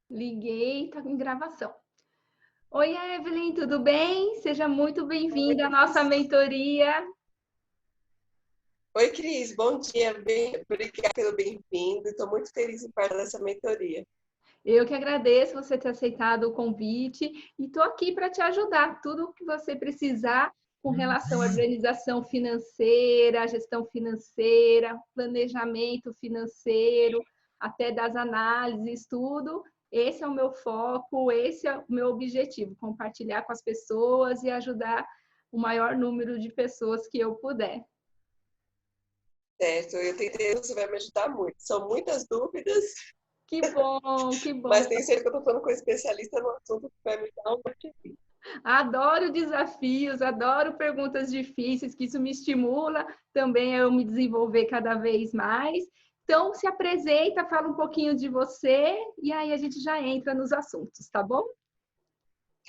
Liguei, tá em gravação. Oi, Evelyn, tudo bem? Seja muito Oi, bem-vinda à nossa Cris. mentoria. Oi, Cris. Bom dia. Obrigada pelo bem-vindo. Estou muito feliz em participar dessa mentoria. Eu que agradeço você ter aceitado o convite e estou aqui para te ajudar. Tudo o que você precisar com relação à organização financeira, gestão financeira, planejamento financeiro, até das análises, tudo. Esse é o meu foco, esse é o meu objetivo, compartilhar com as pessoas e ajudar o maior número de pessoas que eu puder. Certo? Eu tenho certeza que você vai me ajudar muito. São muitas dúvidas, Que bom, que mas bom. tenho certeza que eu estou falando com um especialista no assunto que vai me dar um monte de... Adoro desafios, adoro perguntas difíceis, que isso me estimula também a eu me desenvolver cada vez mais. Então, se apresenta, fala um pouquinho de você e aí a gente já entra nos assuntos, tá bom?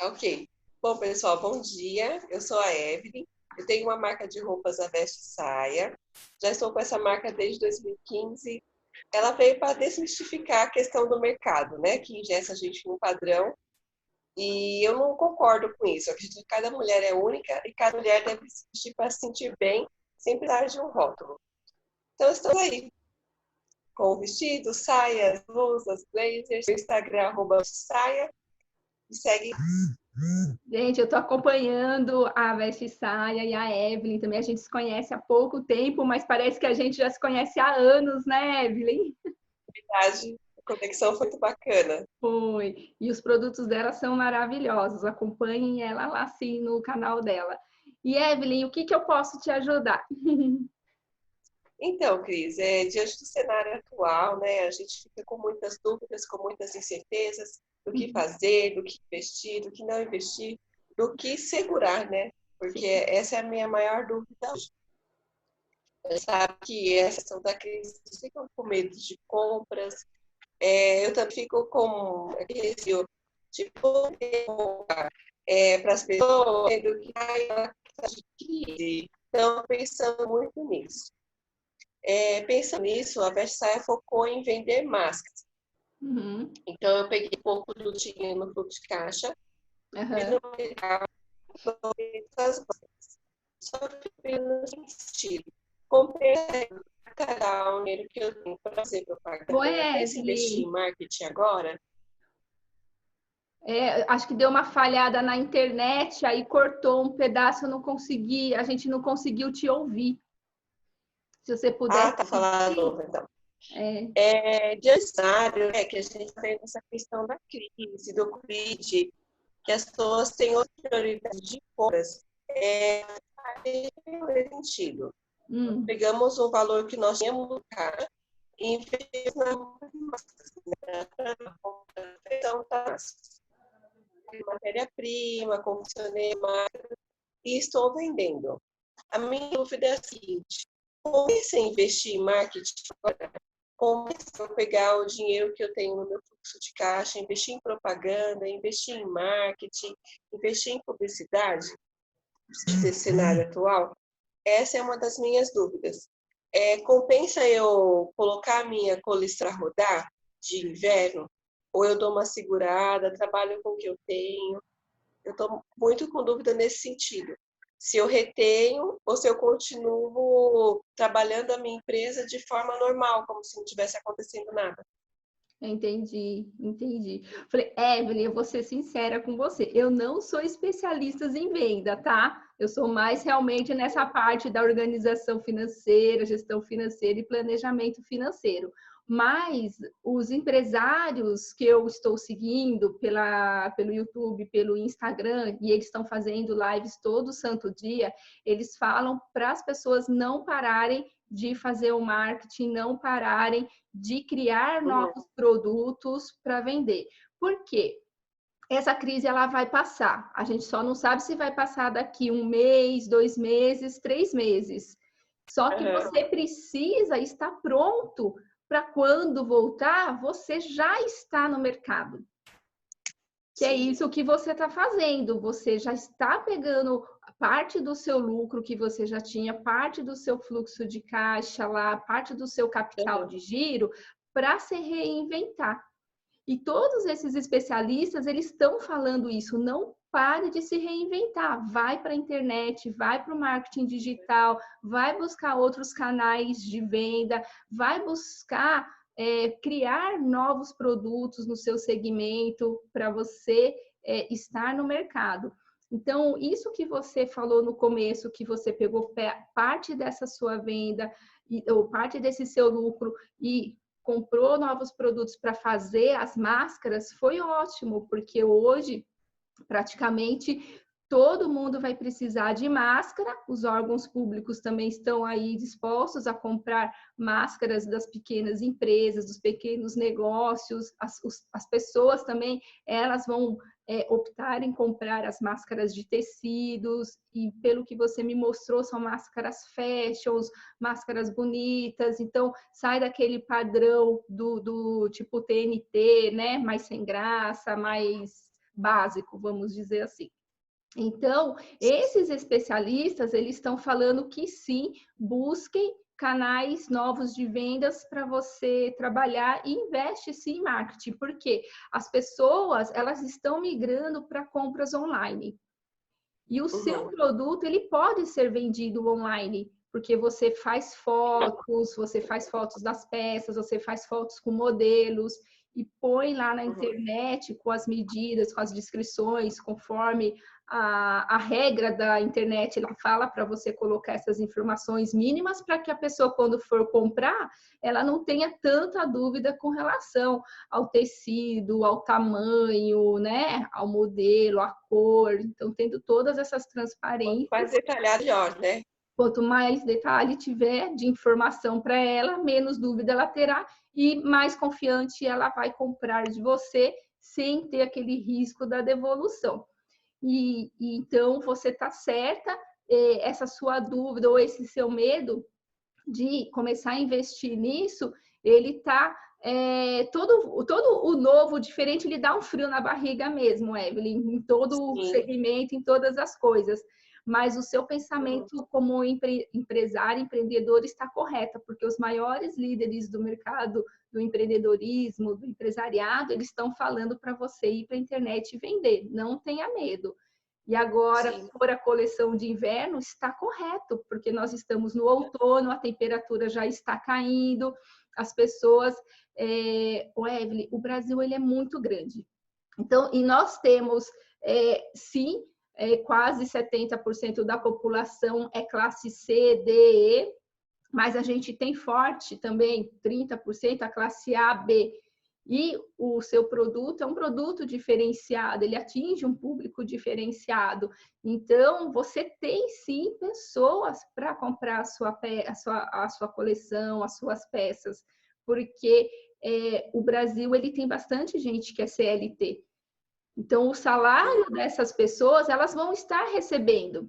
Ok. Bom, pessoal, bom dia. Eu sou a Evelyn. Eu tenho uma marca de roupas, a Veste Saia. Já estou com essa marca desde 2015. Ela veio para desmistificar a questão do mercado, né? Que ingessa a gente em um padrão. E eu não concordo com isso. Eu acredito que cada mulher é única e cada mulher deve se vestir para se sentir bem, sem precisar de um rótulo. Então, estamos aí com vestidos, saias, blusas, blazers. Meu Instagram, @saia. Me segue. Gente, eu estou acompanhando a Veste Saia e a Evelyn também. A gente se conhece há pouco tempo, mas parece que a gente já se conhece há anos, né, Evelyn? A conexão foi muito bacana. Foi. E os produtos dela são maravilhosos. Acompanhem ela lá sim no canal dela. E Evelyn, o que que eu posso te ajudar? Então, Cris, diante do cenário atual, né, a gente fica com muitas dúvidas, com muitas incertezas do que fazer, do que investir, do que não investir, do que segurar, né? Porque Sim. essa é a minha maior dúvida. Você sabe que essa questão da crise, vocês ficam com medo de compras. Eu também fico com receio de poder comprar para as pessoas, do que está de crise. Então, pensando muito nisso. Pensando nisso, a Versailles focou em vender máscaras. Uhum. Então, eu peguei um pouco do dinheiro no fluxo de caixa e Aham. no mercado das máscaras. Só que eu não sentido. Comprei cada dinheiro que eu tenho para fazer propaganda. Oi, Eu penso em investir Evelyn. em marketing agora. Acho que deu uma falhada na internet, aí cortou um pedaço, eu não consegui, a gente não conseguiu te ouvir. Se você Ah, pudesse tá repetir. falando, então. É, Diante do cenário, que a gente está vendo essa questão da crise, do Covid, que as pessoas têm outra prioridade de compras, nesse sentido. hum, Pegamos o valor que nós tínhamos cá e investimos na matéria-prima, confeccionei marca e estou vendendo. A minha dúvida é a seguinte: comece a investir em marketing agora, comece a pegar o dinheiro que eu tenho no meu fluxo de caixa, investir em propaganda, investir em marketing, investir em publicidade, desse cenário atual? Essa é uma das minhas dúvidas. Compensa eu colocar a minha colistra a rodar de inverno? Ou eu dou uma segurada, trabalho com o que eu tenho? Eu estou muito com dúvida nesse sentido. Se eu retenho ou se eu continuo trabalhando a minha empresa de forma normal, como se não tivesse acontecendo nada. entendi, entendi. Falei, Evelyn, eu vou ser sincera com você. Eu não sou especialista em venda, tá? Eu sou mais realmente nessa parte da organização financeira, gestão financeira e planejamento financeiro. Mas os empresários que eu estou seguindo pelo YouTube, pelo Instagram, e eles estão fazendo lives todo santo dia, eles falam para as pessoas não pararem de fazer o marketing, não pararem de criar Uhum. novos produtos para vender. Por quê? Essa crise ela vai passar. A gente só não sabe se vai passar daqui um mês, 2 meses, 3 meses. Só que Uhum. você precisa estar pronto para quando voltar, você já está no mercado. Que é Sim. isso que você está fazendo. Você já está pegando parte do seu lucro que você já tinha, parte do seu fluxo de caixa lá, parte do seu capital Uhum. de giro para se reinventar. E todos esses especialistas, eles estão falando isso, não pare de se reinventar, vai para a internet, vai para o marketing digital, vai buscar outros canais de venda, vai buscar criar novos produtos no seu segmento para você estar no mercado. Então, isso que você falou no começo, que você pegou parte dessa sua venda, ou parte desse seu lucro e comprou novos produtos para fazer as máscaras, foi ótimo, porque hoje praticamente todo mundo vai precisar de máscara, os órgãos públicos também estão aí dispostos a comprar máscaras das pequenas empresas, dos pequenos negócios, as pessoas também, elas vão optar em comprar as máscaras de tecidos, e pelo que você me mostrou, são máscaras fashions, máscaras bonitas, então sai daquele padrão do tipo TNT, né, mais sem graça, mais básico, vamos dizer assim. Então, esses especialistas, eles estão falando que sim, busquem canais novos de vendas para você trabalhar e investe sim em marketing, porque as pessoas, elas estão migrando para compras online. E o seu produto, ele pode ser vendido online, porque você faz fotos das peças, você faz fotos com modelos e põe lá na internet com as medidas, com as descrições, conforme a regra da internet, ela fala para você colocar essas informações mínimas para que a pessoa, quando for comprar, ela não tenha tanta dúvida com relação ao tecido, ao tamanho, né, ao modelo, à cor. Então, tendo todas essas transparências. Quanto mais detalhado, melhor, né? Quanto mais detalhe tiver de informação para ela, menos dúvida ela terá e mais confiante ela vai comprar de você sem ter aquele risco da devolução. E então você está certa, essa sua dúvida ou esse seu medo de começar a investir nisso, ele está todo o novo, diferente, ele dá um frio na barriga mesmo, Evelyn, em todo o segmento, em todas as coisas. Mas o seu pensamento como empresário, empreendedor, está correto, porque os maiores líderes do mercado do empreendedorismo, do empresariado, eles estão falando para você ir para a internet e vender. Não tenha medo. E agora, por a coleção de inverno, está correto, porque nós estamos no outono, a temperatura já está caindo, as pessoas... Evelyn, o Brasil ele é muito grande. Então, e nós temos, sim, quase 70% da população é classe C, D, E, mas a gente tem forte também 30% a classe A, B. E o seu produto é um produto diferenciado, ele atinge um público diferenciado. Então, você tem sim pessoas para comprar a sua coleção, as suas peças, porque o Brasil ele tem bastante gente que é CLT. Então, o salário dessas pessoas, elas vão estar recebendo.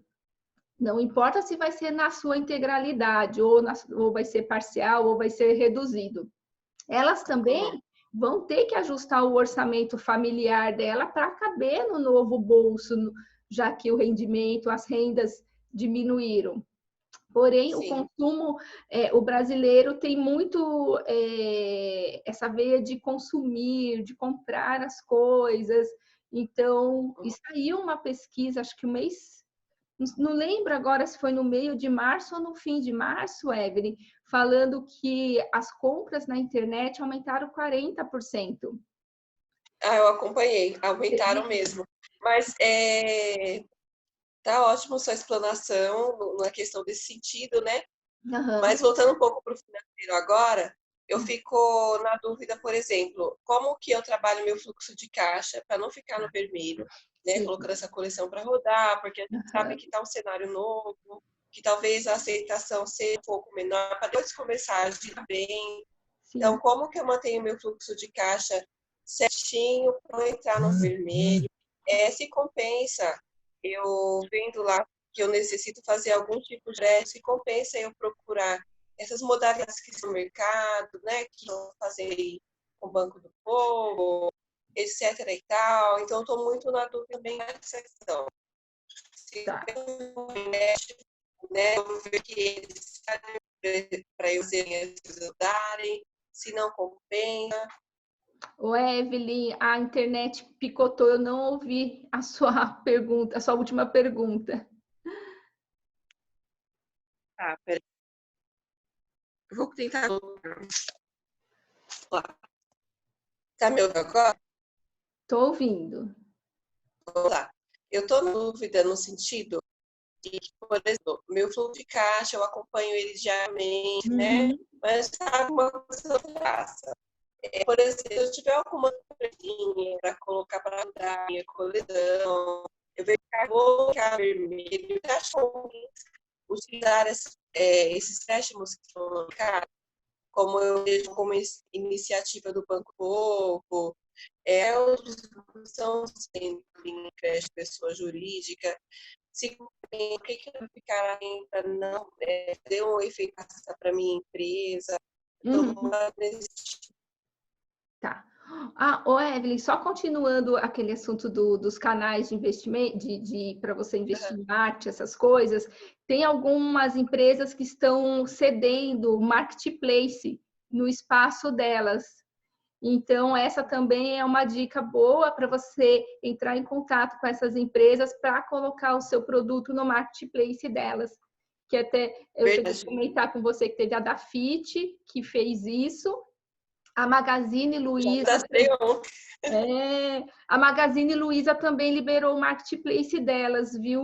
Não importa se vai ser na sua integralidade, ou vai ser parcial, ou vai ser reduzido. Elas também vão ter que ajustar o orçamento familiar dela para caber no novo bolso, já que o rendimento, as rendas diminuíram. Porém, o consumo, o brasileiro tem muito essa veia de consumir, de comprar as coisas. Então, saiu uma pesquisa, acho que o mês, não lembro agora se foi no meio de março ou no fim de março, Evelyn, falando que as compras na internet aumentaram 40%. Eu acompanhei, aumentaram mesmo. Mas tá ótimo sua explanação na questão desse sentido, né? Mas voltando um pouco para o financeiro agora, eu fico na dúvida, por exemplo, como que eu trabalho meu fluxo de caixa para não ficar no vermelho, né? Colocando essa coleção para rodar, porque a gente sabe que está um cenário novo, que talvez a aceitação seja um pouco menor, para depois começar a agir bem. Então, como que eu mantenho meu fluxo de caixa certinho para não entrar no vermelho? Se compensa eu vendo lá que eu necessito fazer algum tipo de crédito, se compensa eu procurar essas modalidades que estão no mercado, né, que eu fazer com o Banco do Povo, etc. e tal. Então, estou muito na dúvida também nessa questão. Se eu investo, né, eu ver que eles para eu darem, se não compensa. Ô, Evelyn, a internet picotou, eu não ouvi a sua pergunta, a sua última pergunta. Tá, peraí. Eu vou tentar. Tá me ouvindo agora? Tô ouvindo. Vamos lá. Eu estou na dúvida no sentido de que, por exemplo, meu fluxo de caixa, eu acompanho ele diariamente, né? Uhum, Mas tá alguma coisa de graça. Por exemplo, se eu tiver alguma coisinha para colocar para ajudar a minha coleção, eu vejo que vou ficar vermelho, eu acho ruim utilizar esses empréstimos que estão no mercado, como eu vejo como iniciativa do Banco Pouco, outros são sem crédito pessoa jurídica, se o que vai ficar aí para não ter um efeito para minha empresa, uhum. nesse Tá. Ah, ô Evelyn, só continuando aquele assunto dos canais de investimento, para você investir em arte, essas coisas, tem algumas empresas que estão cedendo marketplace no espaço delas. Então, essa também é uma dica boa para você entrar em contato com essas empresas para colocar o seu produto no marketplace delas. Que até eu cheguei a verdade. comentar com você que teve a Dafit, que fez isso, a Magazine Já Luiza, cadastrei ontem. a Magazine Luiza também liberou o marketplace delas, viu,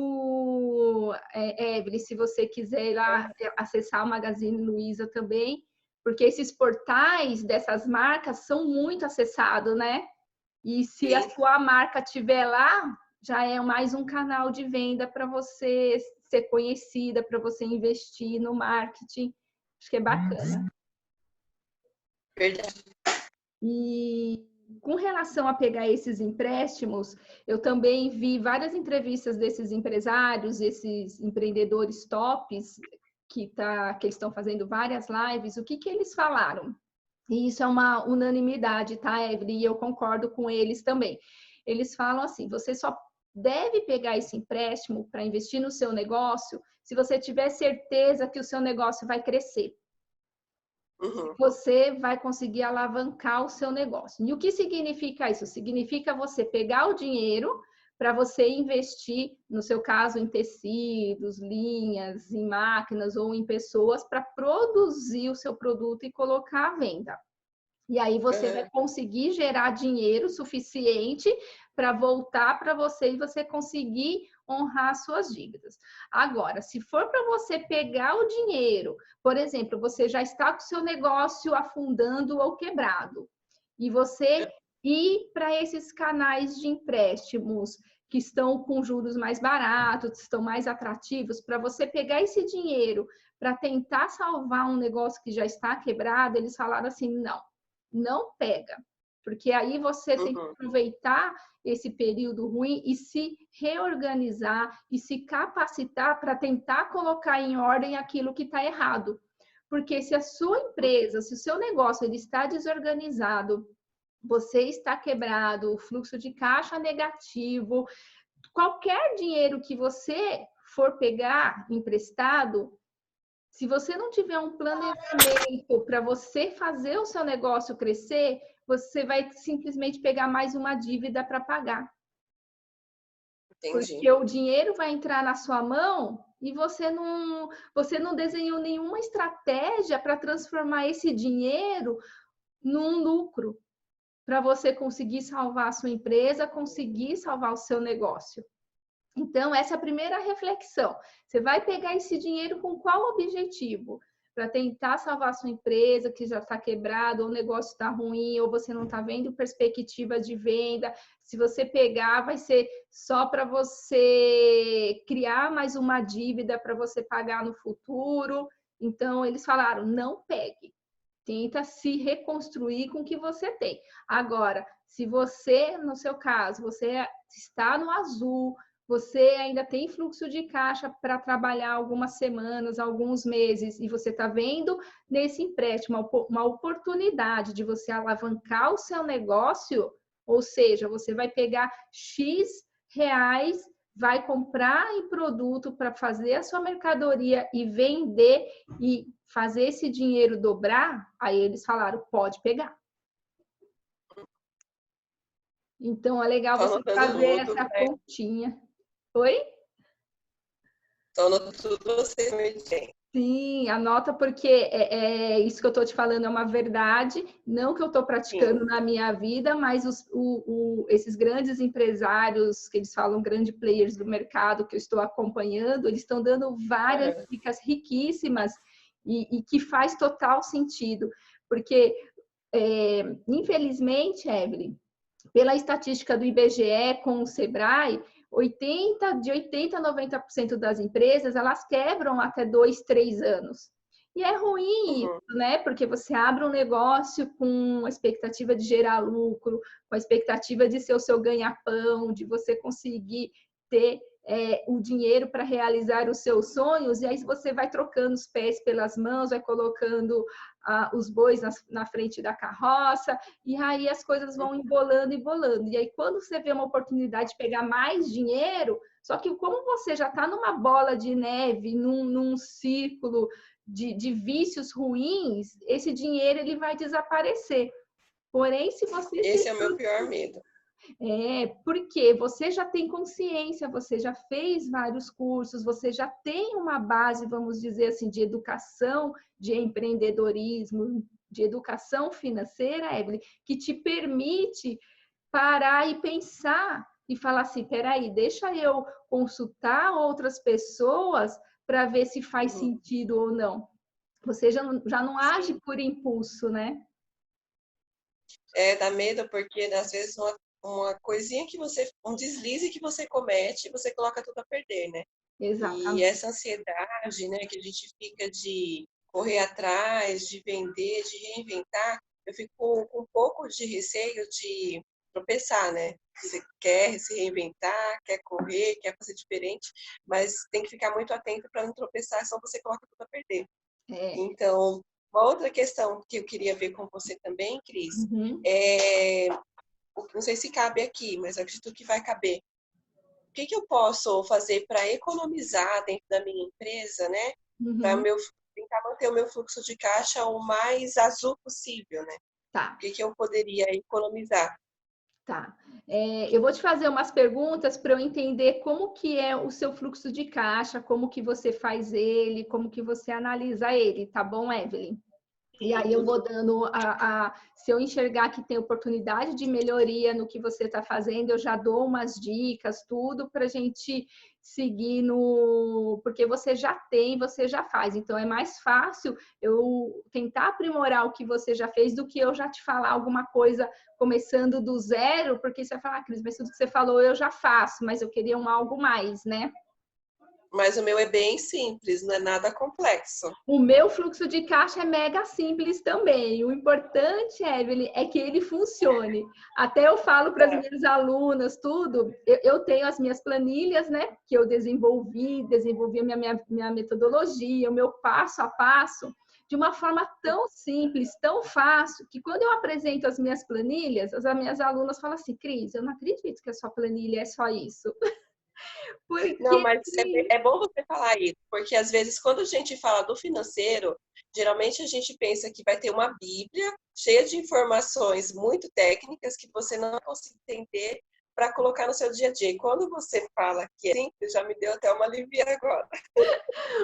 Evelyn? Se você quiser ir lá acessar o Magazine Luiza também, porque esses portais dessas marcas são muito acessados, né? E se a Sim. sua marca estiver lá, já é mais um canal de venda para você ser conhecida, para você investir no marketing. Acho que é bacana. Verdade. E com relação a pegar esses empréstimos, eu também vi várias entrevistas desses empresários, esses empreendedores tops, que eles estão fazendo várias lives. O que eles falaram? E isso é uma unanimidade, tá, Evelyn? E eu concordo com eles também. Eles falam assim: você só deve pegar esse empréstimo para investir no seu negócio se você tiver certeza que o seu negócio vai crescer. Uhum. Você vai conseguir alavancar o seu negócio. E o que significa isso? Significa você pegar o dinheiro para você investir, no seu caso, em tecidos, linhas, em máquinas ou em pessoas para produzir o seu produto e colocar à venda. E aí você vai conseguir gerar dinheiro suficiente para voltar para você e você conseguir honrar suas dívidas. Agora, se for para você pegar o dinheiro, por exemplo, você já está com o seu negócio afundando ou quebrado, e você ir para esses canais de empréstimos que estão com juros mais baratos, estão mais atrativos, para você pegar esse dinheiro para tentar salvar um negócio que já está quebrado, eles falaram assim: não pega, porque aí você tem que aproveitar esse período ruim e se reorganizar e se capacitar para tentar colocar em ordem aquilo que está errado. Porque se a sua empresa, se o seu negócio ele está desorganizado, você está quebrado, o fluxo de caixa negativo, qualquer dinheiro que você for pegar emprestado, se você não tiver um planejamento para você fazer o seu negócio crescer, você vai simplesmente pegar mais uma dívida para pagar. Entendi. Porque o dinheiro vai entrar na sua mão e você não desenhou nenhuma estratégia para transformar esse dinheiro num lucro, para você conseguir salvar a sua empresa, conseguir salvar o seu negócio. Então, essa é a primeira reflexão. Você vai pegar esse dinheiro com qual objetivo? Para tentar salvar a sua empresa que já está quebrada, ou o negócio está ruim, ou você não está vendo perspectiva de venda. Se você pegar, vai ser só para você criar mais uma dívida para você pagar no futuro. Então, eles falaram: não pegue. Tenta se reconstruir com o que você tem. Agora, se você, no seu caso, você está no azul, você ainda tem fluxo de caixa para trabalhar algumas semanas, alguns meses, e você está vendo nesse empréstimo uma oportunidade de você alavancar o seu negócio, ou seja, você vai pegar X reais, vai comprar em produto para fazer a sua mercadoria e vender e fazer esse dinheiro dobrar, aí eles falaram, pode pegar. Então, é legal Tô você anotando fazer tudo, essa continha. Oi? tô anotando tudo você me diz. Sim, anota porque isso que eu estou te falando é uma verdade, não que eu estou praticando Sim. na minha vida, mas esses grandes empresários, que eles falam grandes players do mercado, que eu estou acompanhando, eles estão dando várias dicas riquíssimas e que faz total sentido, porque, infelizmente, Evelyn, pela estatística do IBGE com o Sebrae, de 80% a 90% das empresas, elas quebram até 2, 3 anos. E é ruim isso, né? Porque você abre um negócio com a expectativa de gerar lucro, com a expectativa de ser o seu ganha-pão, de você conseguir ter o dinheiro para realizar os seus sonhos, e aí você vai trocando os pés pelas mãos, vai colocando os bois na frente da carroça, e aí as coisas vão embolando, embolando. E aí, quando você vê uma oportunidade de pegar mais dinheiro, só que como você já está numa bola de neve, num círculo de vícios ruins, esse dinheiro ele vai desaparecer. Porém, se você Esse é o meu pior medo. Porque você já tem consciência, você já fez vários cursos, você já tem uma base, vamos dizer assim, de educação, de empreendedorismo, de educação financeira, Evelyn, que te permite parar e pensar e falar assim, peraí, deixa eu consultar outras pessoas para ver se faz sentido ou não. Você já não age por impulso, né? Dá medo porque às vezes uma coisinha que um deslize que você comete, você coloca tudo a perder, né? E Exatamente. essa ansiedade, né, que a gente fica de correr atrás, de vender, de reinventar, eu fico com um pouco de receio de tropeçar, né? Você quer se reinventar, quer correr, quer fazer diferente, mas tem que ficar muito atento para não tropeçar, senão você coloca tudo a perder. Então, uma outra questão que eu queria ver com você também, Cris, não sei se cabe aqui, mas acredito que vai caber. O que eu posso fazer para economizar dentro da minha empresa, né? Para tentar manter o meu fluxo de caixa o mais azul possível, né? Tá. O que eu poderia economizar? Tá. Eu vou te fazer umas perguntas para eu entender como que é o seu fluxo de caixa, como que você faz ele, como que você analisa ele, tá bom, Evelyn? E aí eu vou dando se eu enxergar que tem oportunidade de melhoria no que você está fazendo, eu já dou umas dicas, tudo para a gente seguir porque você já tem, você já faz. Então é mais fácil eu tentar aprimorar o que você já fez do que eu já te falar alguma coisa começando do zero, porque você vai falar, Cris, mas tudo que você falou eu já faço, mas eu queria algo mais, né? Mas o meu é bem simples, não é nada complexo. O meu fluxo de caixa é mega simples também. O importante, Evelyn, é que ele funcione. Até eu falo para as minhas alunas, tudo, eu tenho as minhas planilhas, né? Que eu desenvolvi a minha metodologia, o meu passo a passo, de uma forma tão simples, tão fácil, que quando eu apresento as minhas planilhas, as minhas alunas falam assim, Cris, eu não acredito que a sua planilha é só isso. Não, Porque mas é bom você falar isso, porque às vezes quando a gente fala do financeiro, geralmente a gente pensa que vai ter uma Bíblia cheia de informações muito técnicas que você não consegue entender para colocar no seu dia a dia. E quando você fala que é simples, já me deu até uma alivia agora.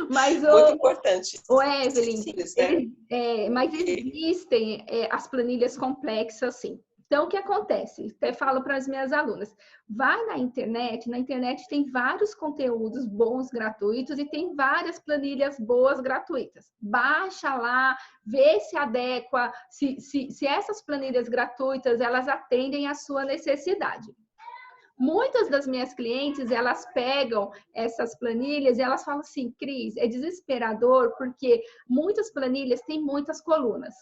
Mas Muito importante. o Evelyn, Simples, né? mas existem as planilhas complexas, sim. Então, o que acontece? Até falo para as minhas alunas, vai na internet tem vários conteúdos bons gratuitos e tem várias planilhas boas gratuitas. Baixa lá, vê se adequa, se essas planilhas gratuitas, elas atendem à sua necessidade. Muitas das minhas clientes, elas pegam essas planilhas e elas falam assim, Cris, é desesperador porque muitas planilhas têm muitas colunas.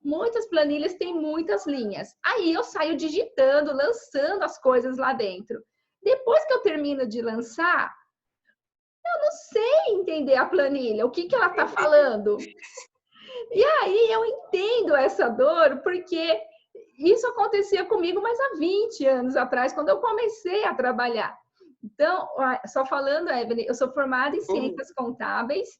Muitas planilhas têm muitas linhas. Aí eu saio digitando, lançando as coisas lá dentro. Depois que eu termino de lançar, eu não sei entender a planilha, o que ela está falando. E aí eu entendo essa dor porque isso acontecia comigo mais há 20 anos atrás, quando eu comecei a trabalhar. Então, só falando, Evelyn, eu sou formada em ciências contábeis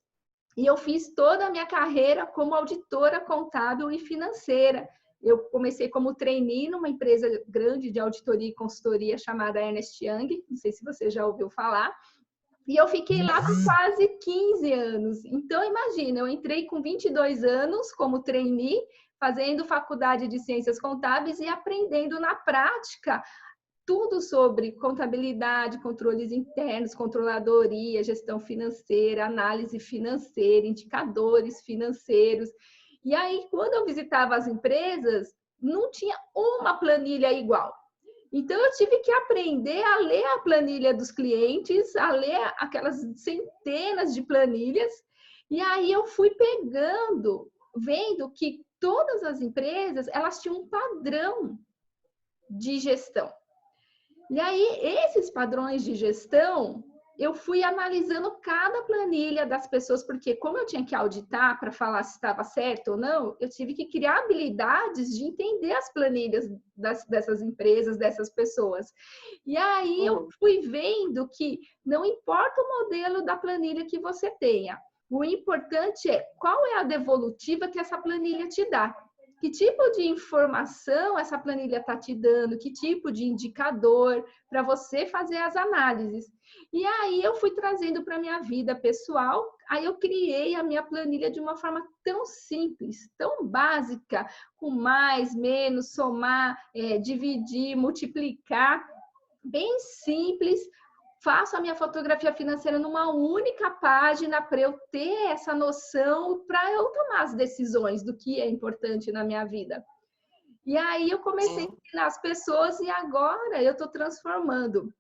e eu fiz toda a minha carreira como auditora contábil e financeira. Eu comecei como trainee numa empresa grande de auditoria e consultoria chamada Ernst Young, não sei se você já ouviu falar, e eu fiquei lá por quase 15 anos. Então, imagina, eu entrei com 22 anos como trainee, fazendo faculdade de ciências contábeis e aprendendo na prática tudo sobre contabilidade, controles internos, controladoria, gestão financeira, análise financeira, indicadores financeiros. E aí, quando eu visitava as empresas, não tinha uma planilha igual. Então, eu tive que aprender a ler a planilha dos clientes, a ler aquelas centenas de planilhas, e aí eu fui pegando, vendo que todas as empresas, elas tinham um padrão de gestão. E aí, esses padrões de gestão, eu fui analisando cada planilha das pessoas, porque como eu tinha que auditar para falar se estava certo ou não, eu tive que criar habilidades de entender as planilhas dessas empresas, dessas pessoas. E aí eu fui vendo que não importa o modelo da planilha que você tenha, o importante é qual é a devolutiva que essa planilha te dá. Que tipo de informação essa planilha está te dando? Que tipo de indicador para você fazer as análises? E aí eu fui trazendo para a minha vida pessoal, aí eu criei a minha planilha de uma forma tão simples, tão básica, com mais, menos, somar, dividir, multiplicar, bem simples. Faço a minha fotografia financeira numa única página para eu ter essa noção, para eu tomar as decisões do que é importante na minha vida. E aí eu comecei a ensinar as pessoas e agora eu estou transformando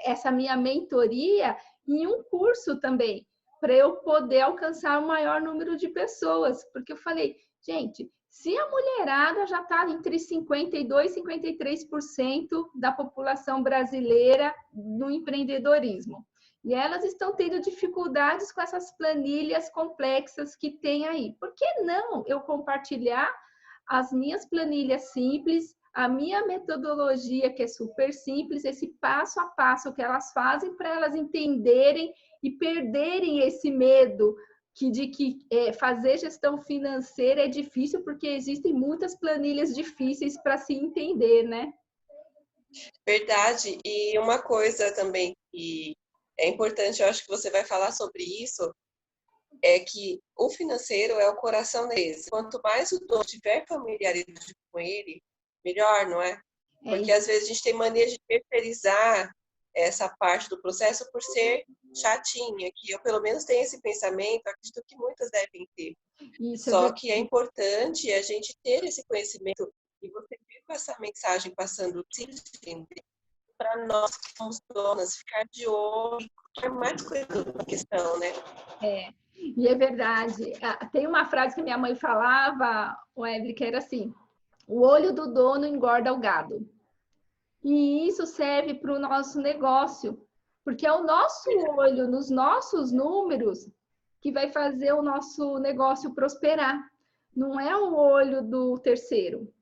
essa minha mentoria em um curso também, para eu poder alcançar o maior número de pessoas. Porque eu falei, gente, se a mulherada já está entre 52% e 53% da população brasileira no empreendedorismo, e elas estão tendo dificuldades com essas planilhas complexas que tem aí, por que não eu compartilhar as minhas planilhas simples, a minha metodologia, que é super simples, esse passo a passo que elas fazem para elas entenderem e perderem esse medo de que fazer gestão financeira é difícil, porque existem muitas planilhas difíceis para se entender, né? Verdade. E uma coisa também que é importante, eu acho que você vai falar sobre isso, é que o financeiro é o coração deles. Quanto mais o dono tiver familiaridade com ele, melhor, não é? Porque às vezes a gente tem mania de terceirizar essa parte do processo por ser chatinha, que eu pelo menos tenho esse pensamento, acredito que muitas devem ter. Isso Só que é importante a gente ter esse conhecimento e você vir com essa mensagem passando para nós que somos donas, ficar de olho e ter mais cuidado na questão, né? E é verdade. Tem uma frase que minha mãe falava, Evelyn, que era assim: o olho do dono engorda o gado. E isso serve para o nosso negócio, porque é o nosso olho nos nossos números que vai fazer o nosso negócio prosperar. Não é o olho do terceiro.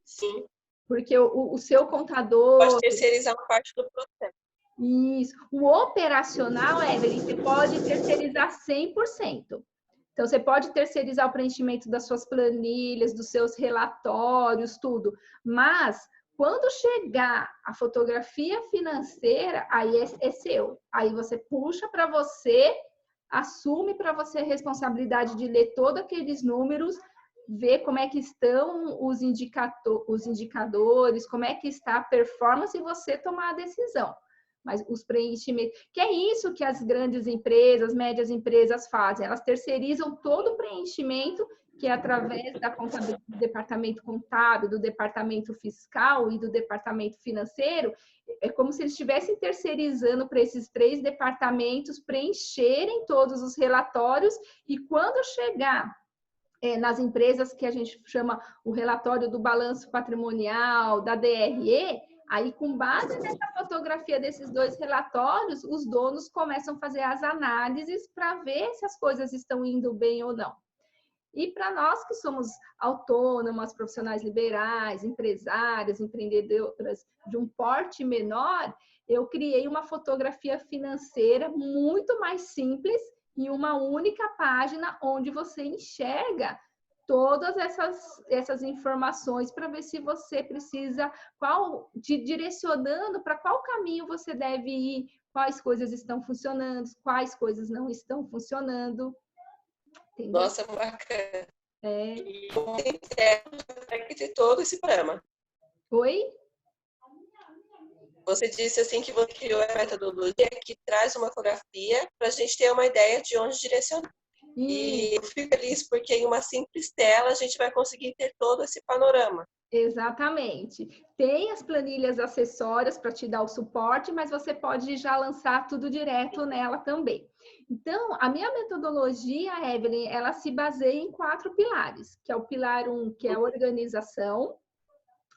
Sim. Porque o seu contador... Pode terceirizar uma parte do processo. Isso. O operacional, Evelyn, você pode terceirizar 100%. Então, você pode terceirizar o preenchimento das suas planilhas, dos seus relatórios, tudo. Mas, quando chegar a fotografia financeira, aí é seu. Aí você puxa para você, assume para você a responsabilidade de ler todos aqueles números, ver como é que estão os indicadores, como é que está a performance e você tomar a decisão. Mas os preenchimentos, que é isso que as grandes empresas, médias empresas fazem, elas terceirizam todo o preenchimento, que é através da contabilidade, do departamento contábil, do departamento fiscal e do departamento financeiro, é como se eles estivessem terceirizando para esses 3 departamentos preencherem todos os relatórios, e quando chegar nas empresas que a gente chama o relatório do balanço patrimonial, da DRE, aí, com base nessa fotografia desses 2 relatórios, os donos começam a fazer as análises para ver se as coisas estão indo bem ou não. E para nós que somos autônomas, profissionais liberais, empresárias, empreendedoras de um porte menor, eu criei uma fotografia financeira muito mais simples em uma única página, onde você enxerga todas essas informações para ver se você precisa, te direcionando para qual caminho você deve ir, quais coisas estão funcionando, quais coisas não estão funcionando. Entendeu? Nossa, bacana. É. E de todo esse programa. Oi? Você disse assim que você criou a metodologia que traz uma fotografia para a gente ter uma ideia de onde direcionar. E eu fico feliz porque em uma simples tela a gente vai conseguir ter todo esse panorama. Exatamente. Tem as planilhas acessórias para te dar o suporte, mas você pode já lançar tudo direto nela também. Então, a minha metodologia, Evelyn, ela se baseia em 4 pilares, que é o pilar 1, que é a organização,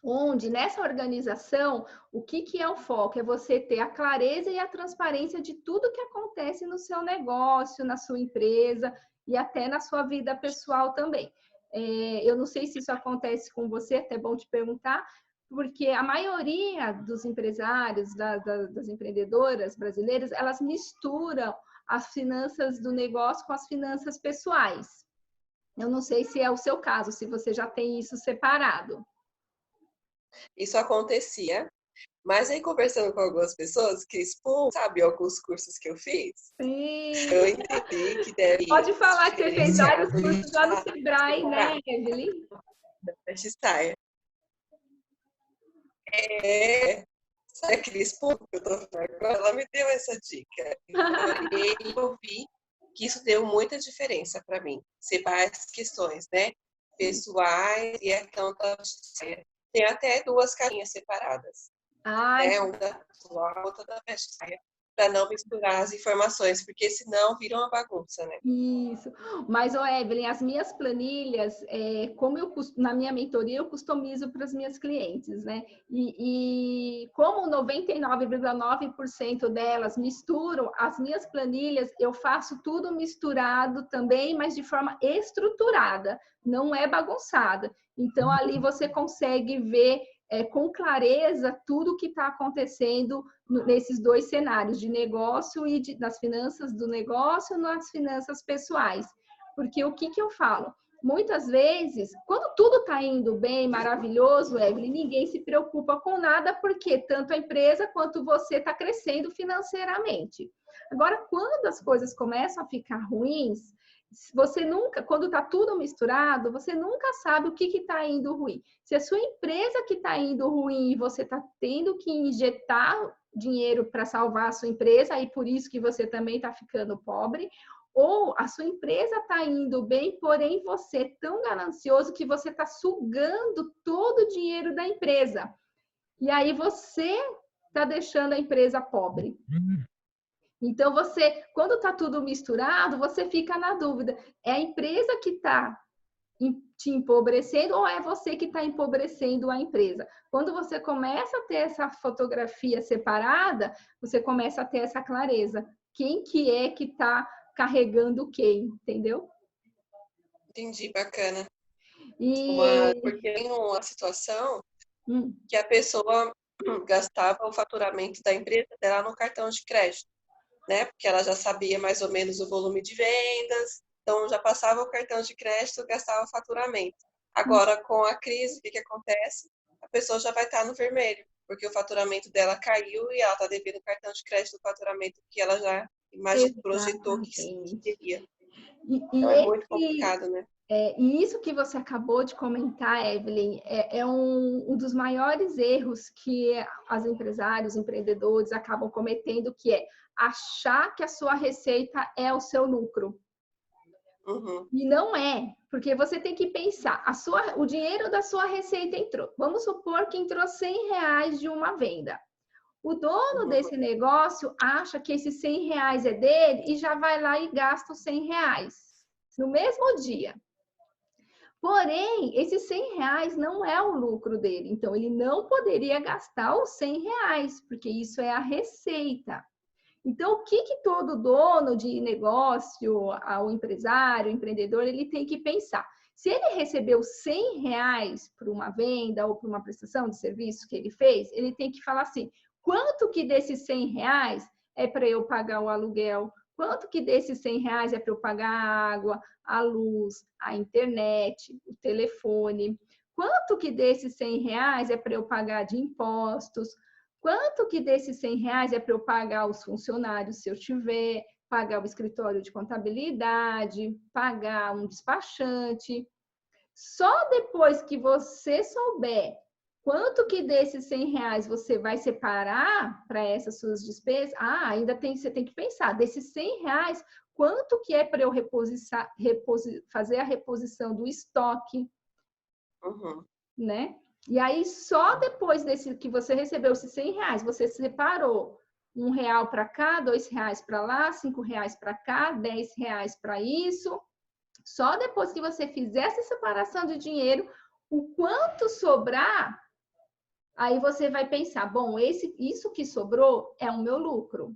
onde nessa organização, o que é o foco? É você ter a clareza e a transparência de tudo que acontece no seu negócio, na sua empresa e até na sua vida pessoal também. Eu não sei se isso acontece com você, até bom te perguntar, porque a maioria dos empresários, das empreendedoras brasileiras, elas misturam as finanças do negócio com as finanças pessoais. Eu não sei se é o seu caso, se você já tem isso separado. Isso acontecia, mas aí conversando com algumas pessoas que sabe, alguns cursos que eu fiz, Sim. eu entendi que deve Pode falar que você fez vários cursos lá no Sebrae, né, Evelyn? Sabe aquele pontos que eu tô falando agora? Ela me deu essa dica. E eu vi que isso deu muita diferença para mim. Separar as questões, né? Pessoais e a questão da justiça. Tem até 2 carinhas separadas. Né? Uma da pessoal, outra da justiça. Para não misturar as informações, porque senão vira uma bagunça, né? Isso. Mas, Evelyn, as minhas planilhas, como na minha mentoria, eu customizo para as minhas clientes, né? E como 99,9% delas misturam, as minhas planilhas, eu faço tudo misturado também, mas de forma estruturada, não é bagunçada. Então, ali você consegue ver com clareza tudo o que está acontecendo nesses 2 cenários, de negócio e das finanças do negócio nas finanças pessoais. Porque o que eu falo? Muitas vezes, quando tudo está indo bem, maravilhoso, Evelyn, ninguém se preocupa com nada, porque tanto a empresa quanto você está crescendo financeiramente. Agora, quando as coisas começam a ficar ruins, você nunca, quando está tudo misturado, você nunca sabe o que está indo ruim. Se a sua empresa que está indo ruim e você está tendo que injetar dinheiro para salvar a sua empresa, e por isso que você também está ficando pobre, ou a sua empresa está indo bem, porém você é tão ganancioso que você está sugando todo o dinheiro da empresa. E aí você está deixando a empresa pobre. Então, quando está tudo misturado, você fica na dúvida: é a empresa que está te empobrecendo ou é você que está empobrecendo a empresa? Quando você começa a ter essa fotografia separada, você começa a ter essa clareza. Quem que é que está carregando quem, entendeu? Entendi, bacana. E... Porque tem uma situação que a pessoa gastava o faturamento da empresa dela no cartão de crédito, né? Porque ela já sabia mais ou menos o volume de vendas, então já passava o cartão de crédito, gastava o faturamento. Agora, com a crise, o que acontece? A pessoa já vai estar no vermelho, porque o faturamento dela caiu e ela está devendo o cartão de crédito do faturamento que ela já projetou que seria. Então é muito complicado, né? E isso que você acabou de comentar, Evelyn, é um dos maiores erros que as empresários, empreendedores acabam cometendo, que é achar que a sua receita é o seu lucro. Uhum. E não é, porque você tem que pensar, o dinheiro da sua receita entrou. Vamos supor que entrou R$100 de uma venda. O dono desse negócio acha que esses R$100 é dele e já vai lá e gasta os R$100 no mesmo dia. Porém, esses R$100 não é o lucro dele, então ele não poderia gastar os R$100, porque isso é a receita. Então, o que todo dono de negócio, o empresário, o empreendedor, ele tem que pensar? Se ele recebeu R$100 por uma venda ou por uma prestação de serviço que ele fez, ele tem que falar assim: quanto que desses R$100 é para eu pagar o aluguel? Quanto que desses R$ 100 é para eu pagar a água, a luz, a internet, o telefone? Quanto que desses R$ 100 é para eu pagar de impostos? Quanto que desses R$ 100 é para eu pagar os funcionários, se eu tiver, pagar o escritório de contabilidade, pagar um despachante? Só depois que você souber quanto que desses R$ 100 você vai separar para essas suas despesas, ainda você tem que pensar, desses R$ 100, quanto que é para eu fazer a reposição do estoque, né? E aí, só depois desse que você recebeu esses R$ 100, você separou R$ 1 para cá, R$ 2 para lá, R$ 5 para cá, R$ 10 para isso. Só depois que você fizer essa separação de dinheiro, o quanto sobrar, aí você vai pensar, bom, isso que sobrou é o meu lucro.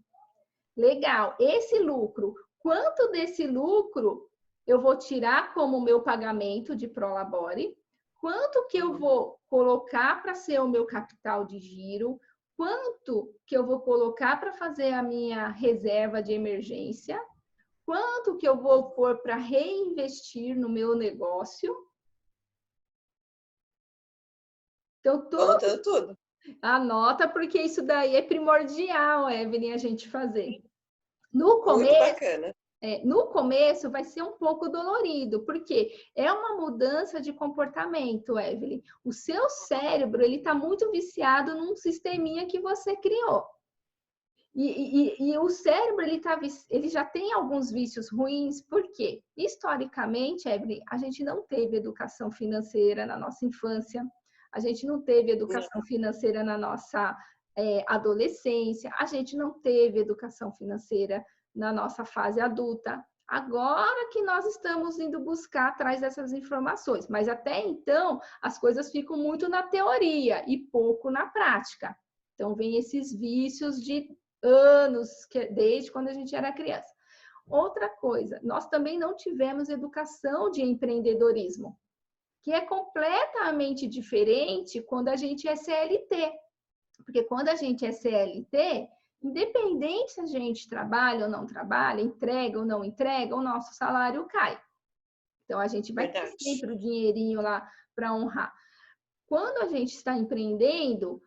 Legal, esse lucro, quanto desse lucro eu vou tirar como meu pagamento de Prolabore? Quanto que eu vou colocar para ser o meu capital de giro? Quanto que eu vou colocar para fazer a minha reserva de emergência? Quanto que eu vou pôr para reinvestir no meu negócio? Então, tudo. Anota, porque isso daí é primordial, Evelyn, a gente fazer. Muito bacana. No começo vai ser um pouco dolorido, porque é uma mudança de comportamento, Evelyn. O seu cérebro, ele está muito viciado num sisteminha que você criou. E o cérebro, ele já tem alguns vícios ruins, porque, historicamente, Evelyn, a gente não teve educação financeira na nossa infância, a gente não teve educação financeira na nossa adolescência, a gente não teve educação financeira na nossa fase adulta. Agora que nós estamos indo buscar atrás dessas informações, mas até então as coisas ficam muito na teoria e pouco na prática. Então, vem esses vícios de anos, desde quando a gente era criança. Outra coisa, nós também não tivemos educação de empreendedorismo, que é completamente diferente quando a gente é CLT. Porque quando a gente é CLT, independente se a gente trabalha ou não trabalha, entrega ou não entrega, o nosso salário cai. Então, a gente vai ter sempre o dinheirinho lá para honrar. Quando a gente está empreendendo,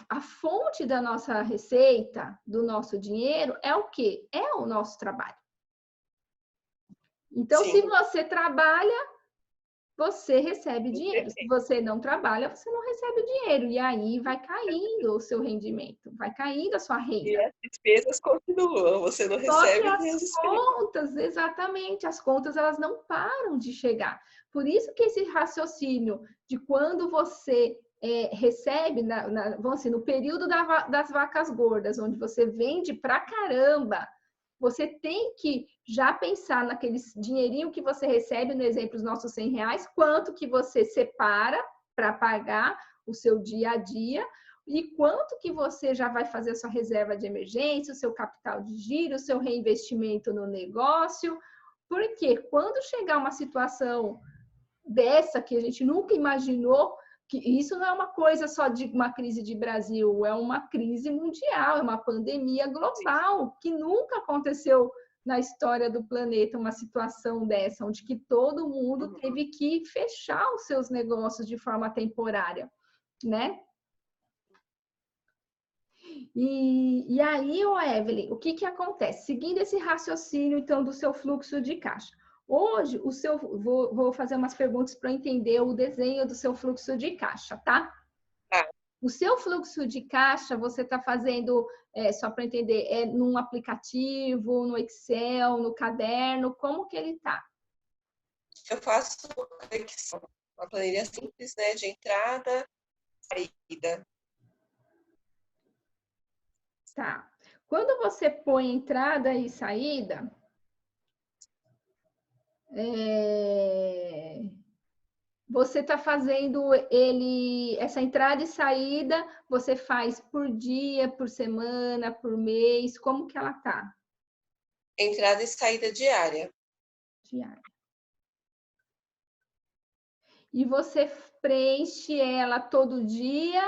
a fonte da nossa receita, do nosso dinheiro, é o quê? É o nosso trabalho. Então, se você trabalha, você recebe dinheiro. Se você não trabalha, você não recebe dinheiro. E aí vai caindo o seu rendimento, vai caindo a sua renda. E as despesas continuam, você não recebe nem as despesas. Contas, exatamente, as contas elas não param de chegar. Por isso que esse raciocínio de quando você recebe, vamos assim, no período das vacas gordas, onde você vende pra caramba, você tem que já pensar naquele dinheirinho que você recebe, no exemplo, os nossos R$ 100, quanto que você separa para pagar o seu dia a dia e quanto que você já vai fazer a sua reserva de emergência, o seu capital de giro, o seu reinvestimento no negócio. Porque quando chegar uma situação dessa que a gente nunca imaginou, que isso não é uma coisa só de uma crise de Brasil, é uma crise mundial, é uma pandemia global, que nunca aconteceu na história do planeta uma situação dessa, onde que todo mundo teve que fechar os seus negócios de forma temporária, né? E aí, Evelyn, o que acontece? Seguindo esse raciocínio, então, do seu fluxo de caixa. Hoje, vou fazer umas perguntas para entender o desenho do seu fluxo de caixa, tá? O seu fluxo de caixa, você está fazendo, só para entender, num aplicativo, no Excel, no caderno, como que ele está? Eu faço uma planilha simples, né, de entrada, saída. Tá. Quando você põe entrada e saída, você está fazendo essa entrada e saída, você faz por dia, por semana, por mês, como que ela tá? Entrada e saída diária. Diária. E você preenche ela todo dia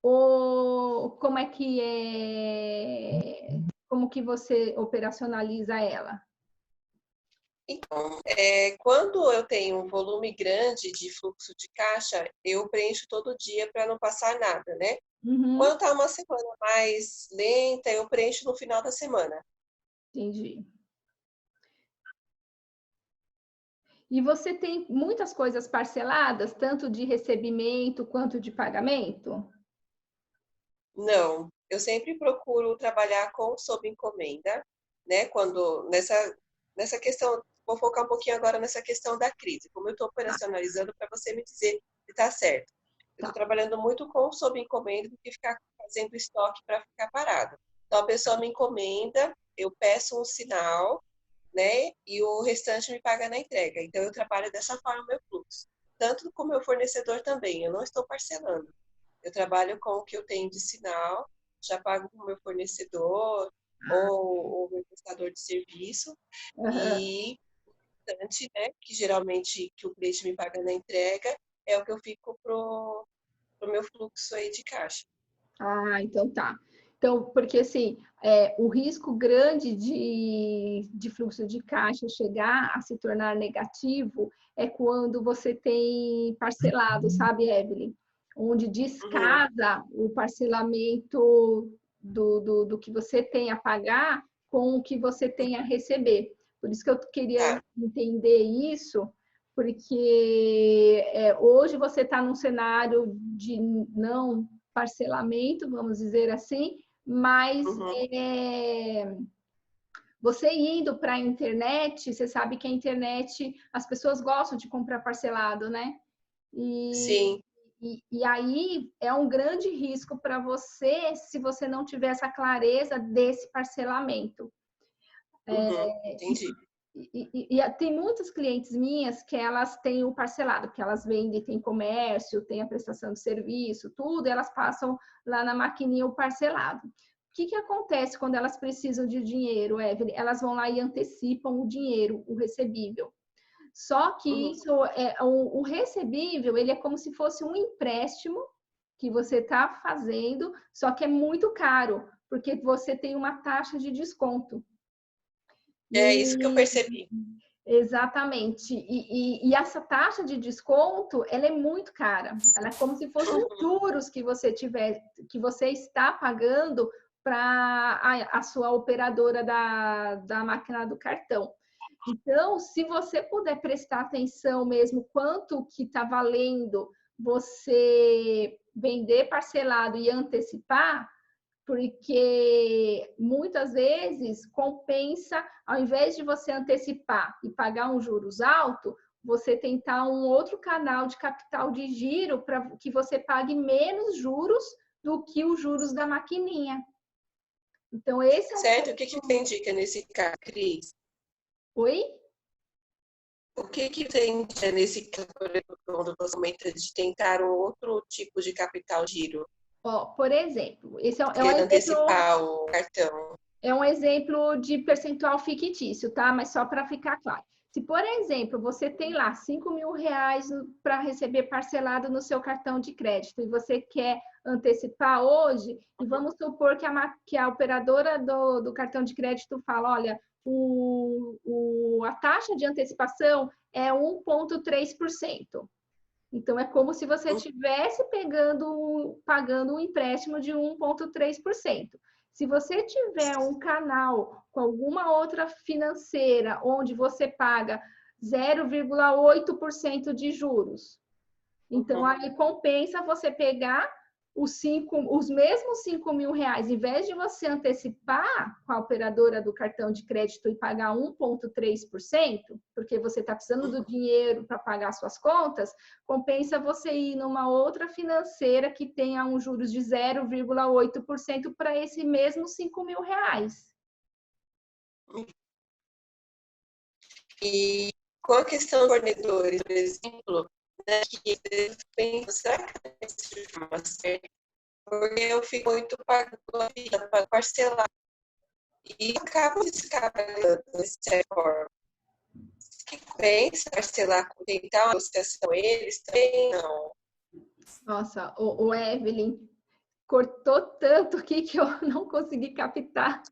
ou como é que é? Como que você operacionaliza ela? Então, quando eu tenho um volume grande de fluxo de caixa, eu preencho todo dia para não passar nada, né? Uhum, Quando está uma semana mais lenta, eu preencho no final da semana. entendi. E você tem muitas coisas parceladas, tanto de recebimento quanto de pagamento? Não, eu sempre procuro trabalhar com sob encomenda, né? Quando nessa questão, vou focar um pouquinho agora nessa questão da crise, como eu estou operacionalizando para você me dizer se está certo. Eu estou Tá. trabalhando muito com sob encomenda do que ficar fazendo estoque para ficar parado. Então a pessoa me encomenda, eu peço um sinal, né? E o restante me paga na entrega. Então eu trabalho dessa forma o meu fluxo, tanto com o meu fornecedor também. Eu não estou parcelando. Eu trabalho com o que eu tenho de sinal, já pago com o meu fornecedor ou o meu prestador de serviço Aham. e o restante, né, que geralmente que o cliente me paga na entrega, é o que eu fico pro meu fluxo aí de caixa. Ah, então tá. Então, porque assim, o risco grande de fluxo de caixa chegar a se tornar negativo é quando você tem parcelado, sabe, Evelyn? Onde Uhum. descasa o parcelamento do que você tem a pagar com o que você tem a receber. Por isso que eu queria Tá. entender isso, porque hoje você está num cenário de não parcelamento, vamos dizer assim, mas Uhum. você indo para a internet, você sabe que a internet, as pessoas gostam de comprar parcelado, né? E, Sim. e aí é um grande risco para você se você não tiver essa clareza desse parcelamento. Uhum. Entendi. E tem muitas clientes minhas que elas têm o parcelado, porque elas vendem, tem comércio, tem a prestação de serviço, tudo, e elas passam lá na maquininha o parcelado. O que acontece quando elas precisam de dinheiro, Evelyn? Elas vão lá e antecipam o dinheiro, o recebível. Só que Uhum. isso o recebível, ele é como se fosse um empréstimo que você está fazendo, só que é muito caro, porque você tem uma taxa de desconto. É isso que eu E percebi. exatamente. E essa taxa de desconto, ela é muito cara. Ela é como se fosse um Uhum. juros que você tiver, que você está pagando para a sua operadora da máquina do cartão. Então, se você puder prestar atenção mesmo quanto que está valendo você vender parcelado e antecipar, porque muitas vezes compensa, ao invés de você antecipar e pagar um juros alto, você tentar um outro canal de capital de giro para que você pague menos juros do que os juros da maquininha. Então, esse é um Certo? O que que ponto. tem dica nesse caso, Cris? Oi? O que que tem nesse caso, por exemplo, quando você comenta de tentar um outro tipo de capital giro? Ó, por exemplo, esse Quer antecipar o cartão. é um exemplo de percentual fictício, tá? Mas só para ficar claro. Se, por exemplo, você tem lá 5 mil reais para receber parcelado no seu cartão de crédito e você quer antecipar hoje, e vamos supor que a operadora do cartão de crédito fala: olha, a taxa de antecipação é 1,3%. Então, é como se você estivesse pagando um empréstimo de 1,3%. Se você tiver um canal com alguma outra financeira onde você paga 0,8% de juros, então Uhum. aí compensa você pegar os mesmos 5 mil reais, em vez de você antecipar com a operadora do cartão de crédito e pagar 1,3%, porque você está precisando do dinheiro para pagar suas contas, compensa você ir numa outra financeira que tenha um juros de 0,8% para esse mesmo 5 mil reais. E com a questão dos fornecedores, por exemplo, né, que eles pensam, será que é de forma certa? Porque eu fico muito pagando a vida para parcelar. E eu acabo descarregando dessa forma. Que compensa parcelar, tentar uma negociação eles também não. Nossa, o Evelyn cortou tanto aqui que eu não consegui captar.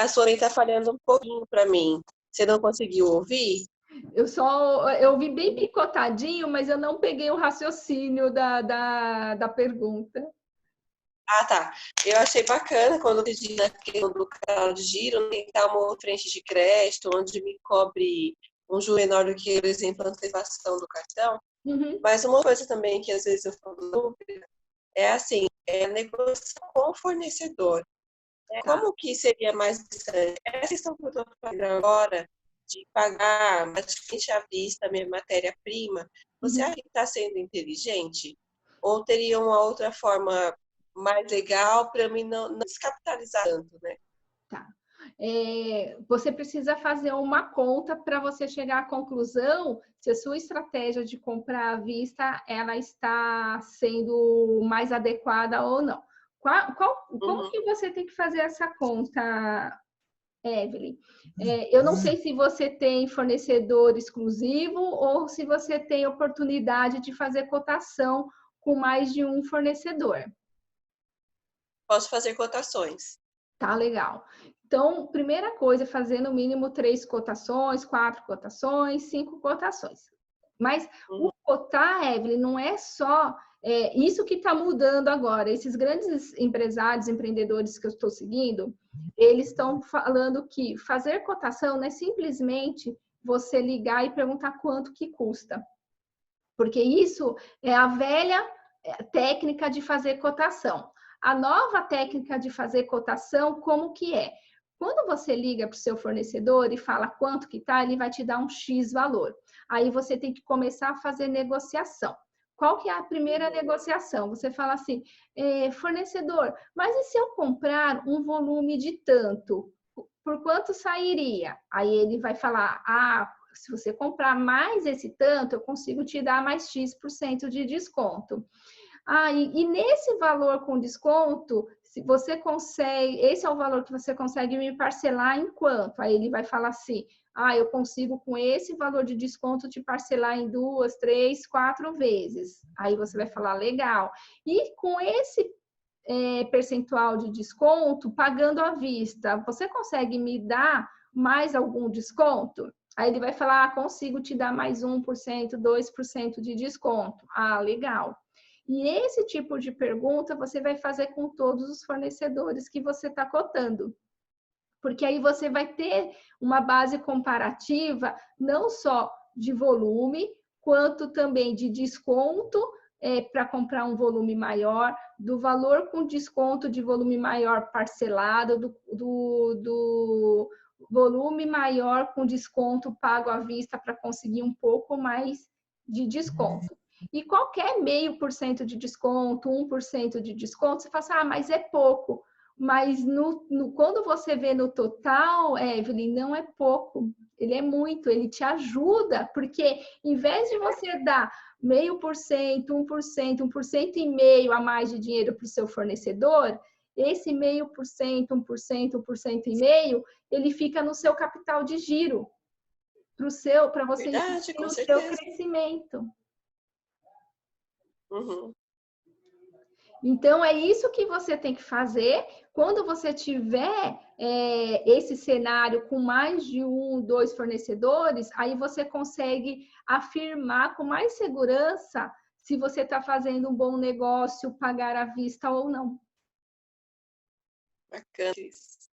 A sua está falhando um pouquinho para mim. Você não conseguiu ouvir? Eu vi bem picotadinho, mas eu não peguei o raciocínio da pergunta. Ah, tá. Eu achei bacana quando eu pedi na questão do canal de giro, tentar uma frente de crédito, onde me cobre um juro menor do que, por exemplo, a antecipação do cartão. Uhum. Mas uma coisa também que às vezes eu falo dúvida é assim, a negociação com o fornecedor. Tá. Como que seria mais interessante? Essa questão que eu estou falando agora, de pagar mais frente à vista a minha matéria-prima, você Uhum. acha que está sendo inteligente? Ou teria uma outra forma mais legal para mim não descapitalizar tanto, né? Tá. Você precisa fazer uma conta para você chegar à conclusão se a sua estratégia de comprar à vista ela está sendo mais adequada ou não. Como Uhum. que você tem que fazer essa conta, Evelyn? Eu não sei se você tem fornecedor exclusivo ou se você tem oportunidade de fazer cotação com mais de um fornecedor. Posso fazer cotações. Tá legal. Então, primeira coisa, fazer no mínimo 3 cotações, 4 cotações, 5 cotações. Mas o Uhum. cotar, Evelyn, não é só isso que está mudando agora. Esses grandes empresários, empreendedores que eu estou seguindo, eles estão falando que fazer cotação não é simplesmente você ligar e perguntar quanto que custa. Porque isso é a velha técnica de fazer cotação. A nova técnica de fazer cotação, como que é? Quando você liga para o seu fornecedor e fala quanto que tá, ele vai te dar um X valor. Aí você tem que começar a fazer negociação. Qual que é a primeira negociação? Você fala assim, fornecedor, mas e se eu comprar um volume de tanto? Por quanto sairia? Aí ele vai falar, se você comprar mais esse tanto, eu consigo te dar mais X% de desconto. E nesse valor com desconto, se você consegue, esse é o valor que você consegue me parcelar em quanto? Aí ele vai falar assim, eu consigo com esse valor de desconto te parcelar em 2, 3, 4 vezes. Aí você vai falar, legal. E com esse percentual de desconto, pagando à vista, você consegue me dar mais algum desconto? Aí ele vai falar, consigo te dar mais 1%, 2% de desconto. Legal. E esse tipo de pergunta você vai fazer com todos os fornecedores que você está cotando. Porque aí você vai ter uma base comparativa, não só de volume, quanto também de desconto para comprar um volume maior, do valor com desconto de volume maior parcelado, do volume maior com desconto pago à vista para conseguir um pouco mais de desconto. E qualquer 0,5% de desconto, 1% de desconto, você fala assim, mas é pouco. Mas quando você vê no total, Evelyn, não é pouco. Ele é muito, ele te ajuda, porque em vez de você dar 0,5%, 1%, 1,5% a mais de dinheiro para o seu fornecedor, esse 0,5%, 1%, 1,5%, ele fica no seu capital de giro, para você Verdade, investir com no seu certeza. crescimento. Uhum. Então, é isso que você tem que fazer quando você tiver esse cenário com mais de 1, 2 fornecedores, aí você consegue afirmar com mais segurança se você está fazendo um bom negócio, pagar à vista ou não. Bacana isso.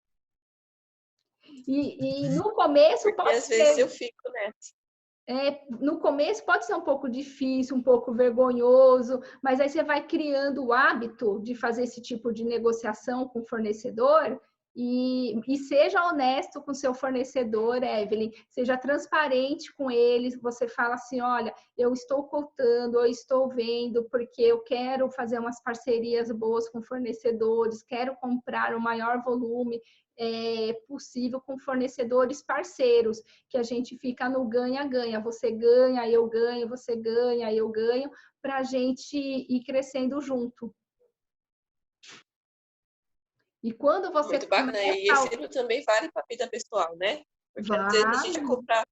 E no começo Porque pode às vezes eu ser fico nessa. no começo pode ser um pouco difícil, um pouco vergonhoso, mas aí você vai criando o hábito de fazer esse tipo de negociação com o fornecedor e seja honesto com o seu fornecedor, Evelyn, seja transparente com eles, você fala assim, olha, eu estou cotando, eu estou vendo, porque eu quero fazer umas parcerias boas com fornecedores, quero comprar o maior volume possível com fornecedores parceiros, que a gente fica no ganha-ganha. Você ganha, eu ganho, você ganha, eu ganho, para a gente ir crescendo junto. E quando você Muito bacana. E esse livro também vale para a vida pessoal, né? Porque às vezes a gente comprar.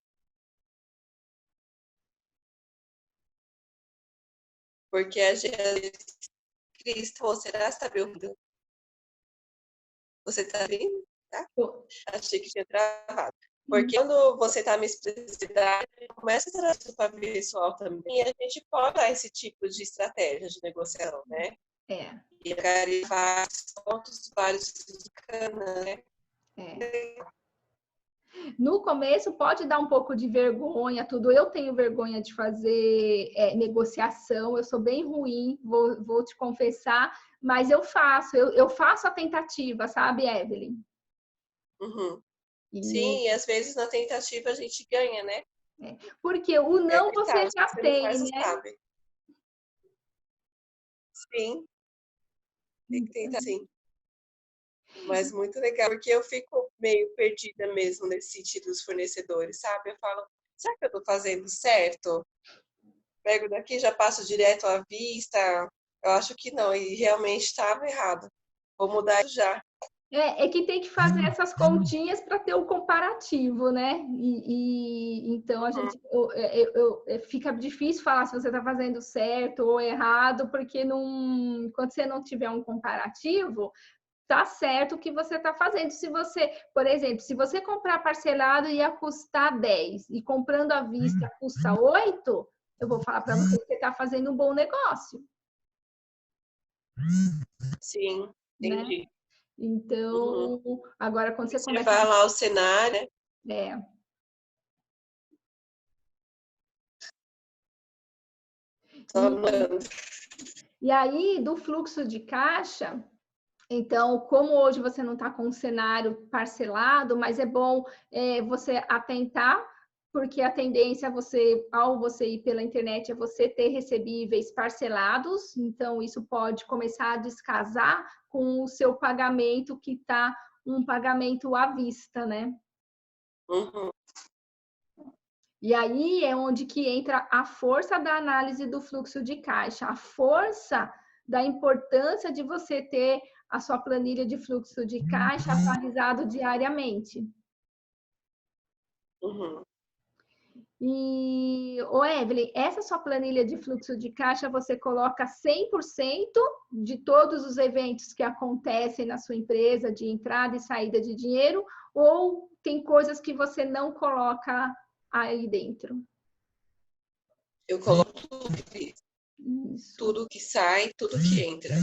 Porque a gente. Cristo, será que está me ouvindo? Você está vendo? tá? Pô, Achei que tinha travado. Porque quando você está me expressividade, começa a trazer isso para o pessoal também, e a gente pode dar esse tipo de estratégia de negociação, né? é, E agariar vários pontos, vários canas, né? é. No começo pode dar um pouco de vergonha, tudo. Eu tenho vergonha de fazer negociação, eu sou bem ruim, vou te confessar, mas eu faço a tentativa, sabe, Evelyn? Uhum. E, Sim, e às vezes na tentativa a gente ganha, né? porque o É não você verdade, já você não faz, tem, não né? sabe. Sim, tem que tentar sim. Mas muito legal, porque eu fico meio perdida mesmo nesse sentido dos fornecedores, sabe? Eu falo, será que eu estou fazendo certo? Pego daqui, já passo direto à vista. Eu acho que não, e realmente estava errado. Vou mudar isso já. É que tem que fazer essas continhas para ter o comparativo, né? Então a Uhum. gente fica difícil falar se você está fazendo certo ou errado, porque não, quando você não tiver um comparativo, tá certo o que você está fazendo. Se você, por exemplo, se você comprar parcelado ia custar 10 e comprando à vista custa 8, eu vou falar para você que você está fazendo um bom negócio, Sim, né? entendi. Uhum. Então, agora quando você começa Observar lá o cenário, né? é, Tô e, anotando. e aí, do fluxo de caixa, então, como hoje você não está com um cenário parcelado, mas é bom você atentar, porque a tendência ao você ir pela internet, é você ter recebíveis parcelados, então isso pode começar a descasar com o seu pagamento, que está um pagamento à vista, né? Uhum. E aí é onde que entra a força da análise do fluxo de caixa, a força da importância de você ter a sua planilha de fluxo de caixa atualizado diariamente. Uhum. E, Evelyn, essa sua planilha de fluxo de caixa, você coloca 100% de todos os eventos que acontecem na sua empresa, de entrada e saída de dinheiro, ou tem coisas que você não coloca aí dentro? Eu coloco tudo, Isso. tudo que sai, tudo que entra.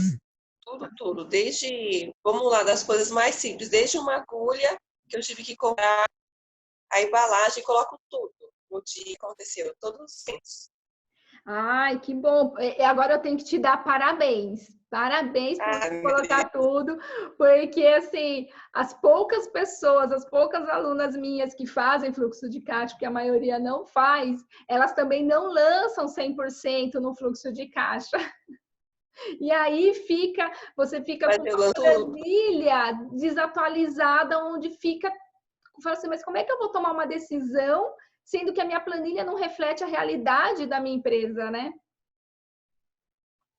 Tudo, tudo. Desde, vamos lá, das coisas mais simples, desde uma agulha que eu tive que comprar, a embalagem, coloco tudo no dia que aconteceu, todos os eventos. Ai, que bom. Agora eu tenho que te dar parabéns. Parabéns por Ah, meu colocar Deus. tudo, porque assim, as poucas pessoas, as poucas alunas minhas que fazem fluxo de caixa, que a maioria não faz, elas também não lançam 100% no fluxo de caixa. E aí você fica Mas com eu uma lanço tudo. planilha desatualizada, onde fica, fala assim, mas como é que eu vou tomar uma decisão, sendo que a minha planilha não reflete a realidade da minha empresa, né?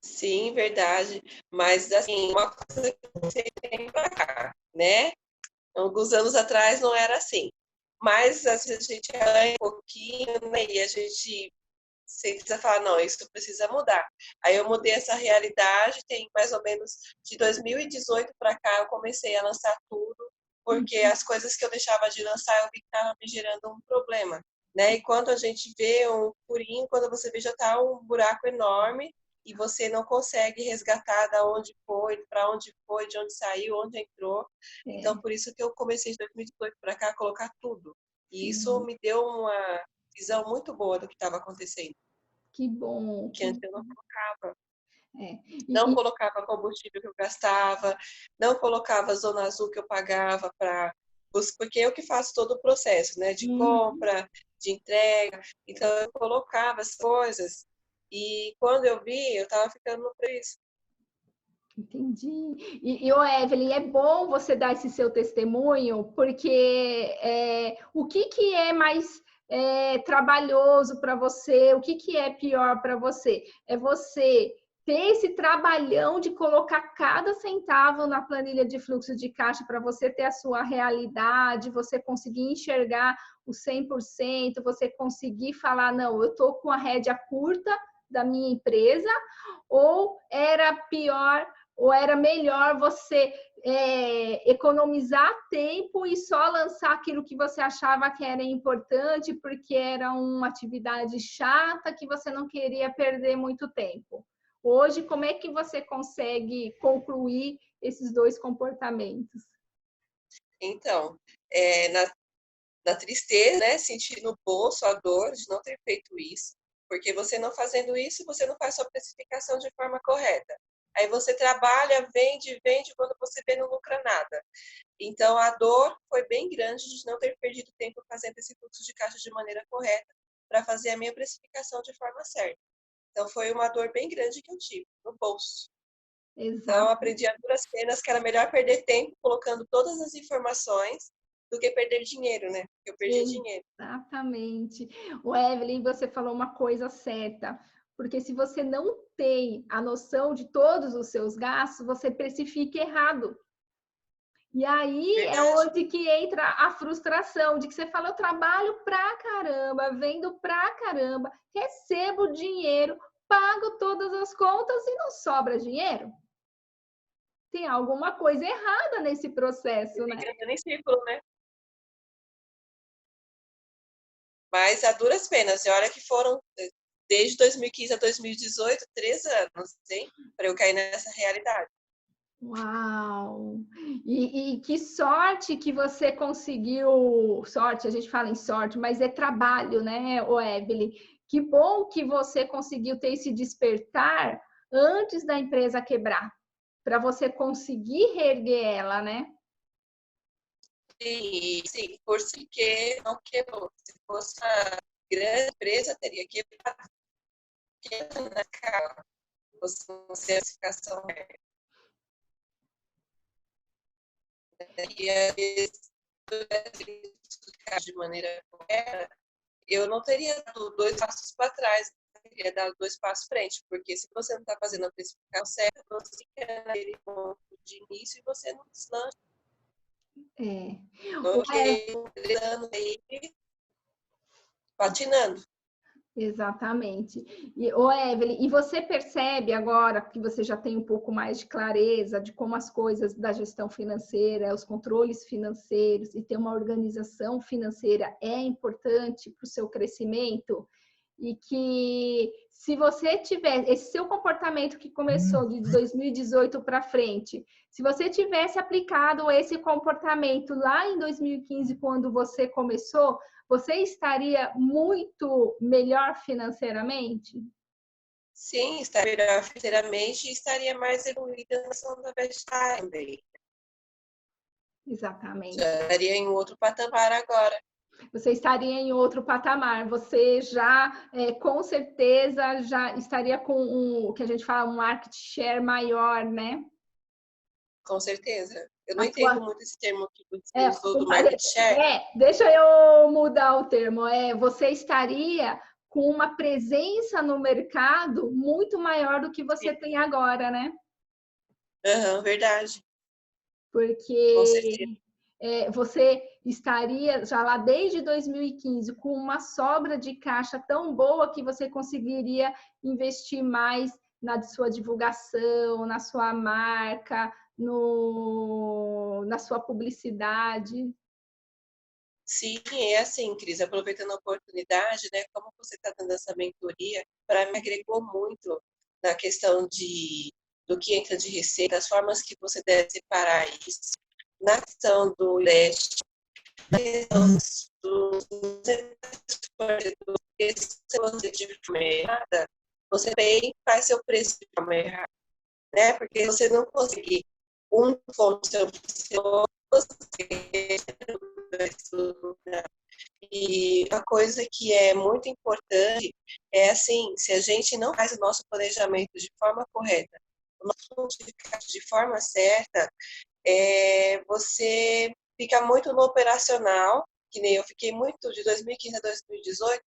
Sim, verdade. Mas, assim, uma coisa que você tem pra cá, né? Alguns anos atrás não era assim. Mas, às vezes, a gente ganha um pouquinho, né? E a gente você precisa falar, não, isso precisa mudar. Aí eu mudei essa realidade, tem mais ou menos de 2018 para cá eu comecei a lançar tudo, porque as coisas que eu deixava de lançar eu vi que estava me gerando um problema, né? E quando a gente vê um furinho, quando você vê já está um buraco enorme e você não consegue resgatar da onde foi, para onde foi, de onde saiu, onde entrou. Então, É, por isso que eu comecei de 2018 para cá a colocar tudo. E isso sim. me deu uma visão muito boa do que estava acontecendo, Que bom, que antes eu não colocava. é. Não E, colocava combustível que eu gastava, não colocava zona azul que eu pagava para. Porque eu que faço todo o processo, né? De uhum, compra, de entrega. Então eu colocava as coisas. E quando eu vi, eu estava ficando no preço. entendi. Ô, Evelyn, é bom você dar esse seu testemunho, porque o que é mais trabalhoso para você, o que é pior para você? É você ter esse trabalhão de colocar cada centavo na planilha de fluxo de caixa para você ter a sua realidade, você conseguir enxergar o 100%, você conseguir falar, não, eu estou com a rédea curta da minha empresa, ou era pior, ou era melhor você economizar tempo e só lançar aquilo que você achava que era importante, porque era uma atividade chata que você não queria perder muito tempo. Hoje, como é que você consegue concluir esses dois comportamentos? Então, na tristeza, né? Sentir no bolso a dor de não ter feito isso, porque você não fazendo isso, você não faz sua precificação de forma correta. Aí você trabalha, vende, vende, quando você vê não lucra nada. Então a dor foi bem grande de não ter perdido tempo fazendo esse fluxo de caixa de maneira correta para fazer a minha precificação de forma certa. Então foi uma dor bem grande que eu tive no bolso. Então, Exato. aprendi a duras penas que era melhor perder tempo colocando todas as informações do que perder dinheiro, né? Porque eu perdi dinheiro. Exatamente. O Evelyn, você falou uma coisa certa, porque se você não tem a noção de todos os seus gastos, você precifica errado. E aí é Verdade. onde que entra a frustração de que você fala, eu trabalho pra caramba, vendo pra caramba, recebo dinheiro, pago todas as contas e não sobra dinheiro. Tem alguma coisa errada nesse processo, né? Fica andando em círculo, né? Mas a duras penas. E olha que foram desde 2015 a 2018, 3 anos, hein? Para eu cair nessa realidade. Uau! E que sorte que você conseguiu. Sorte, a gente fala em sorte, mas é trabalho, né, o Evelyn? Que bom que você conseguiu ter esse despertar antes da empresa quebrar, para você conseguir reerguer ela, né? E sim, por si que não quebrou. Se fosse uma grande empresa, teria quebrado. Quebra na cara. Você não ser a classificação e às vezes de maneira correta, eu não teria dado 2 passos para trás, eu teria dado 2 passos frente, porque se você não está fazendo a precificação certa, você fica naquele ponto de início e você não deslancha. É. Então, eu fiquei aí patinando. Exatamente. E, ô Evelyn, e você percebe agora que você já tem um pouco mais de clareza de como as coisas da gestão financeira, os controles financeiros e ter uma organização financeira é importante para o seu crescimento? E que se você tiver esse seu comportamento que começou de 2018 para frente, se você tivesse aplicado esse comportamento lá em 2015, quando você começou, você estaria muito melhor financeiramente? Sim, estaria melhor financeiramente e estaria mais evoluída na ação da vegetais também. Exatamente. Já estaria em outro patamar agora. Você estaria em outro patamar. Você já, com certeza, já estaria com o que a gente fala, um market share maior, né? Com certeza. Eu não A entendo sua, muito esse termo que você é, usou do market share. deixa eu mudar o termo. Você estaria com uma presença no mercado muito maior do que você Sim. tem agora, né? Uhum, verdade. Com certeza. Porque você estaria já lá desde 2015 com uma sobra de caixa tão boa que você conseguiria investir mais na sua divulgação, na sua marca, na sua publicidade. Sim, é assim, Cris, aproveitando a oportunidade, né, como você está dando essa mentoria, para mim agregou muito na questão do que entra de receita, as formas que você deve separar isso, na questão do leste, na questão se você de forma errada, você bem faz seu preço de forma errada, né, porque você não conseguir um ponto seu você e uma coisa que é muito importante é assim, se a gente não faz o nosso planejamento de forma correta, o nosso ponto de forma certa, você fica muito no operacional, que nem eu fiquei muito de 2015 a 2018,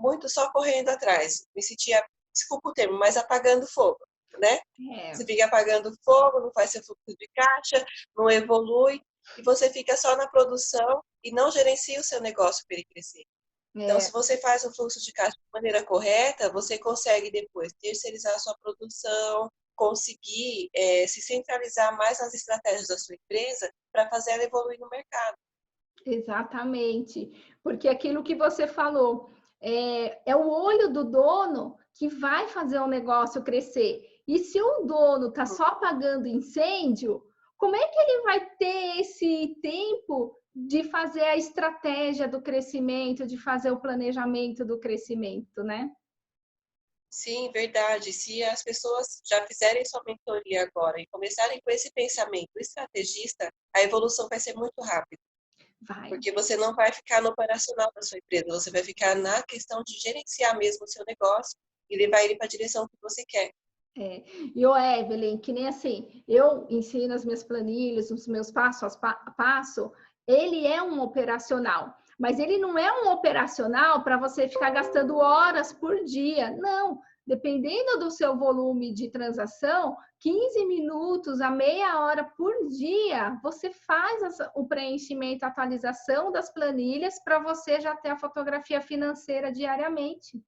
muito só correndo atrás. Me sentia, desculpa o termo, mas apagando fogo, né? É, Você fica apagando fogo, não faz seu fluxo de caixa, não evolui, e você fica só na produção e não gerencia o seu negócio para ele crescer. Então, é, se você faz o fluxo de caixa de maneira correta, você consegue depois terceirizar a sua produção, conseguir se centralizar mais nas estratégias da sua empresa para fazer ela evoluir no mercado. Exatamente, porque aquilo que você falou é o olho do dono que vai fazer o negócio crescer. E se o dono está só apagando incêndio, como é que ele vai ter esse tempo de fazer a estratégia do crescimento, de fazer o planejamento do crescimento, né? Sim, verdade. Se as pessoas já fizerem sua mentoria agora e começarem com esse pensamento estrategista, a evolução vai ser muito rápida. Vai. Porque você não vai ficar no operacional da sua empresa, você vai ficar na questão de gerenciar mesmo o seu negócio e levar ele para a direção que você quer. E o Evelyn, que nem assim, eu ensino as minas planilhas, os meus passo a passo, ele é um operacional, mas ele não é um operacional para você ficar gastando horas por dia, não. Dependendo do seu volume de transação, 15 minutos a meia hora por dia, você faz o preenchimento, a atualização das planilhas para você já ter a fotografia financeira diariamente.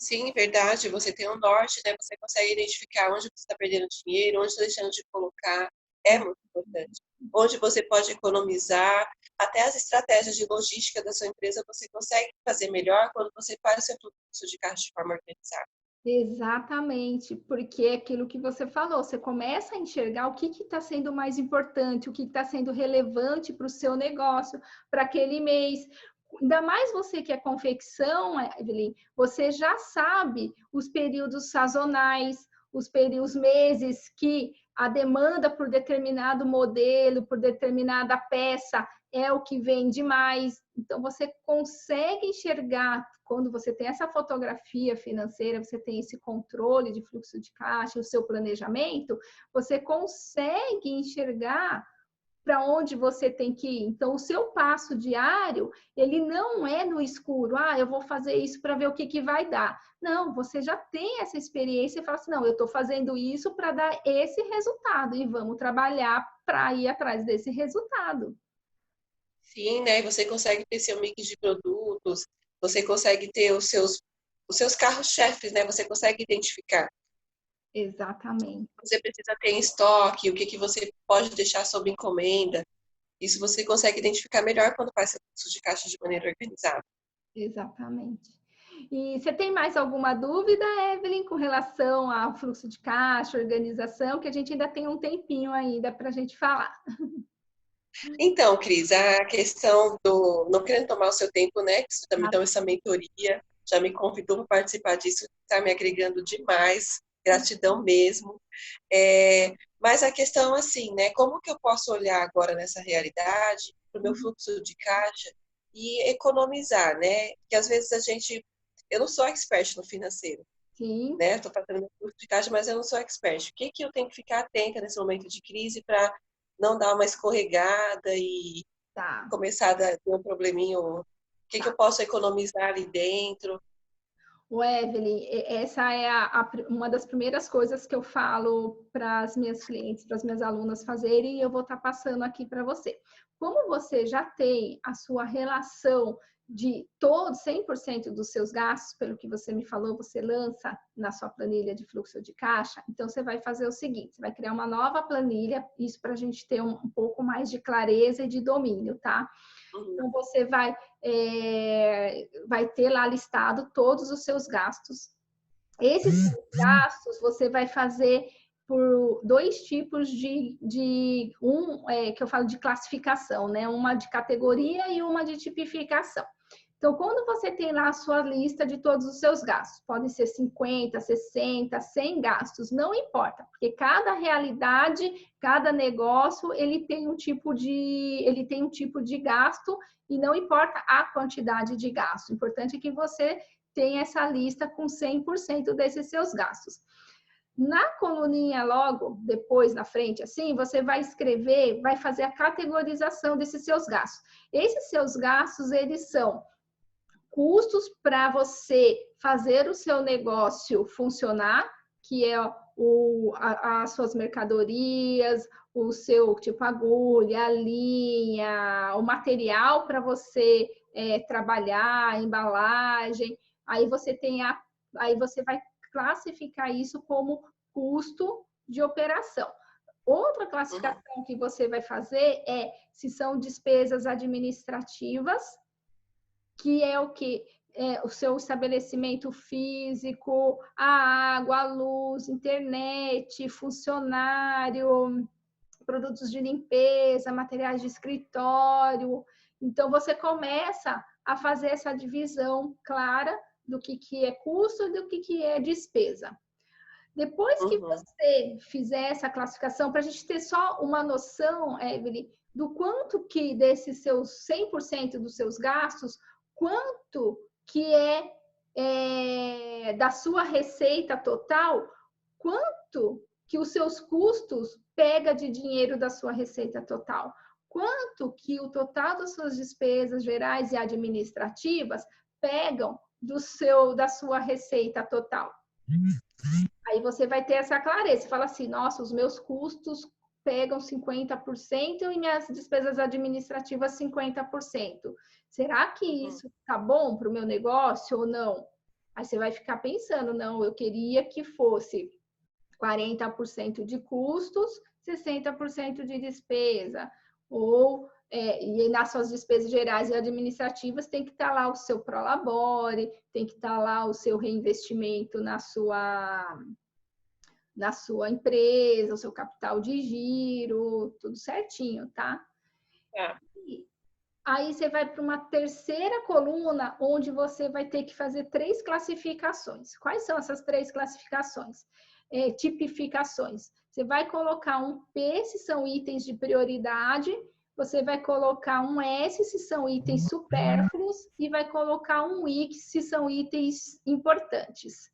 Sim, verdade, você tem um norte, né? Você consegue identificar onde você está perdendo dinheiro, onde está deixando de colocar, é muito importante. Onde você pode economizar, até as estratégias de logística da sua empresa você consegue fazer melhor quando você faz o seu fluxo de caixa de forma organizada. Exatamente, porque é aquilo que você falou, você começa a enxergar o que está sendo mais importante, o que está sendo relevante para o seu negócio, para aquele mês. Ainda mais você que é confecção, Evelyn, você já sabe os períodos sazonais, os meses que a demanda por determinado modelo, por determinada peça é o que vende mais. Então, você consegue enxergar, quando você tem essa fotografia financeira, você tem esse controle de fluxo de caixa, o seu planejamento, você consegue enxergar para onde você tem que ir. Então, o seu passo diário, ele não é no escuro. Ah, eu vou fazer isso para ver o que vai dar. Não, você já tem essa experiência e fala assim, não, eu estou fazendo isso para dar esse resultado e vamos trabalhar para ir atrás desse resultado. Sim, né? Você consegue ter seu mix de produtos, você consegue ter os seus carros-chefes, né? Você consegue identificar. Exatamente. Você precisa ter em estoque, o que você pode deixar sob encomenda. Isso você consegue identificar melhor quando faz seu fluxo de caixa de maneira organizada. Exatamente. E você tem mais alguma dúvida, Evelyn, com relação ao fluxo de caixa, organização, que a gente ainda tem um tempinho ainda para a gente falar. Então, Cris, a questão do... Não querendo tomar o seu tempo, né? Que você já me deu essa mentoria, já me convidou para participar disso, está me agregando demais. Gratidão mesmo. Mas a questão, assim, né? Como que eu posso olhar agora nessa realidade para o meu fluxo de caixa e economizar, né? Que às vezes a gente... Eu não sou expert no financeiro, Sim, né? Estou fazendo meu fluxo de caixa, mas eu não sou expert. O que que eu tenho que ficar atenta nesse momento de crise para não dar uma escorregada e tá, começar a ter um probleminho? O que que eu tá. posso economizar ali dentro? O Evelyn, essa é uma das primeiras coisas que eu falo para as minhas clientes, para as minhas alunas fazerem, e eu vou estar passando aqui para você. Como você já tem a sua relação de todo 100% dos seus gastos, pelo que você me falou, você lança na sua planilha de fluxo de caixa, então você vai fazer o seguinte, você vai criar uma nova planilha, isso para a gente ter um pouco mais de clareza e de domínio, tá? Uhum. Então, você vai ter lá listado todos os seus gastos. Esses gastos você vai fazer por dois tipos que eu falo de classificação, né? Uma de categoria e uma de tipificação. Então, quando você tem lá a sua lista de todos os seus gastos, podem ser 50, 60, 100 gastos, não importa, porque cada realidade, cada negócio, ele tem um tipo de gasto e não importa a quantidade de gasto. O importante é que você tenha essa lista com 100% desses seus gastos. Na coluninha logo, depois na frente, assim, você vai escrever, vai fazer a categorização desses seus gastos. Esses seus gastos, eles são custos para você fazer o seu negócio funcionar, que é as suas mercadorias, o seu tipo agulha, linha, o material para você trabalhar, a embalagem. Aí você vai classificar isso como custo de operação. Outra classificação que você vai fazer é se são despesas administrativas, que é o que? É o seu estabelecimento físico, a água, a luz, internet, funcionário, produtos de limpeza, materiais de escritório. Então, você começa a fazer essa divisão clara do que é custo e do que é despesa. Depois que você fizer essa classificação, para a gente ter só uma noção, Evelyn, do quanto que desses seus 100% dos seus gastos, quanto que é da sua receita total, quanto que os seus custos pega de dinheiro da sua receita total, quanto que o total das suas despesas gerais e administrativas pegam da sua receita total. Aí você vai ter essa clareza, você fala assim, nossa, os meus custos pegam 50% e minhas despesas administrativas 50%. Será que isso tá bom para o meu negócio ou não? Aí você vai ficar pensando, não, eu queria que fosse 40% de custos, 60% de despesa. Ou, e nas suas despesas gerais e administrativas tem que estar lá o seu prolabore, tem que estar lá o seu reinvestimento na sua empresa, o seu capital de giro, tudo certinho, tá? Aí você vai para uma terceira coluna, onde você vai ter que fazer 3 classificações. Quais são essas 3 classificações? Tipificações. Você vai colocar um P se são itens de prioridade, você vai colocar um S se são itens supérfluos e vai colocar um I se são itens importantes.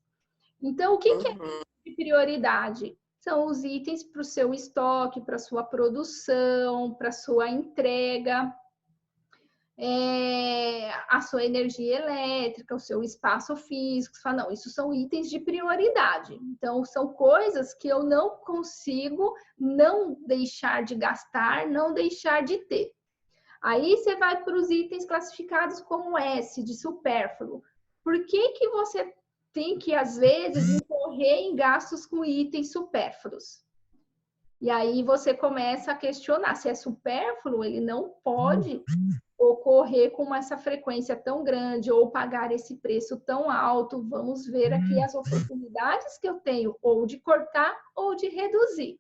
Então, o que é de prioridade? São os itens para o seu estoque, para a sua produção, para a sua entrega, a sua energia elétrica, o seu espaço físico. Você fala, não, isso são itens de prioridade. Então, são coisas que eu não consigo não deixar de gastar, não deixar de ter. Aí você vai para os itens classificados como S, de supérfluo. Por que você tem que, às vezes, incorrer em gastos com itens supérfluos? E aí você começa a questionar se é supérfluo, ele não pode ocorrer com essa frequência tão grande ou pagar esse preço tão alto. Vamos ver aqui as oportunidades que eu tenho ou de cortar ou de reduzir.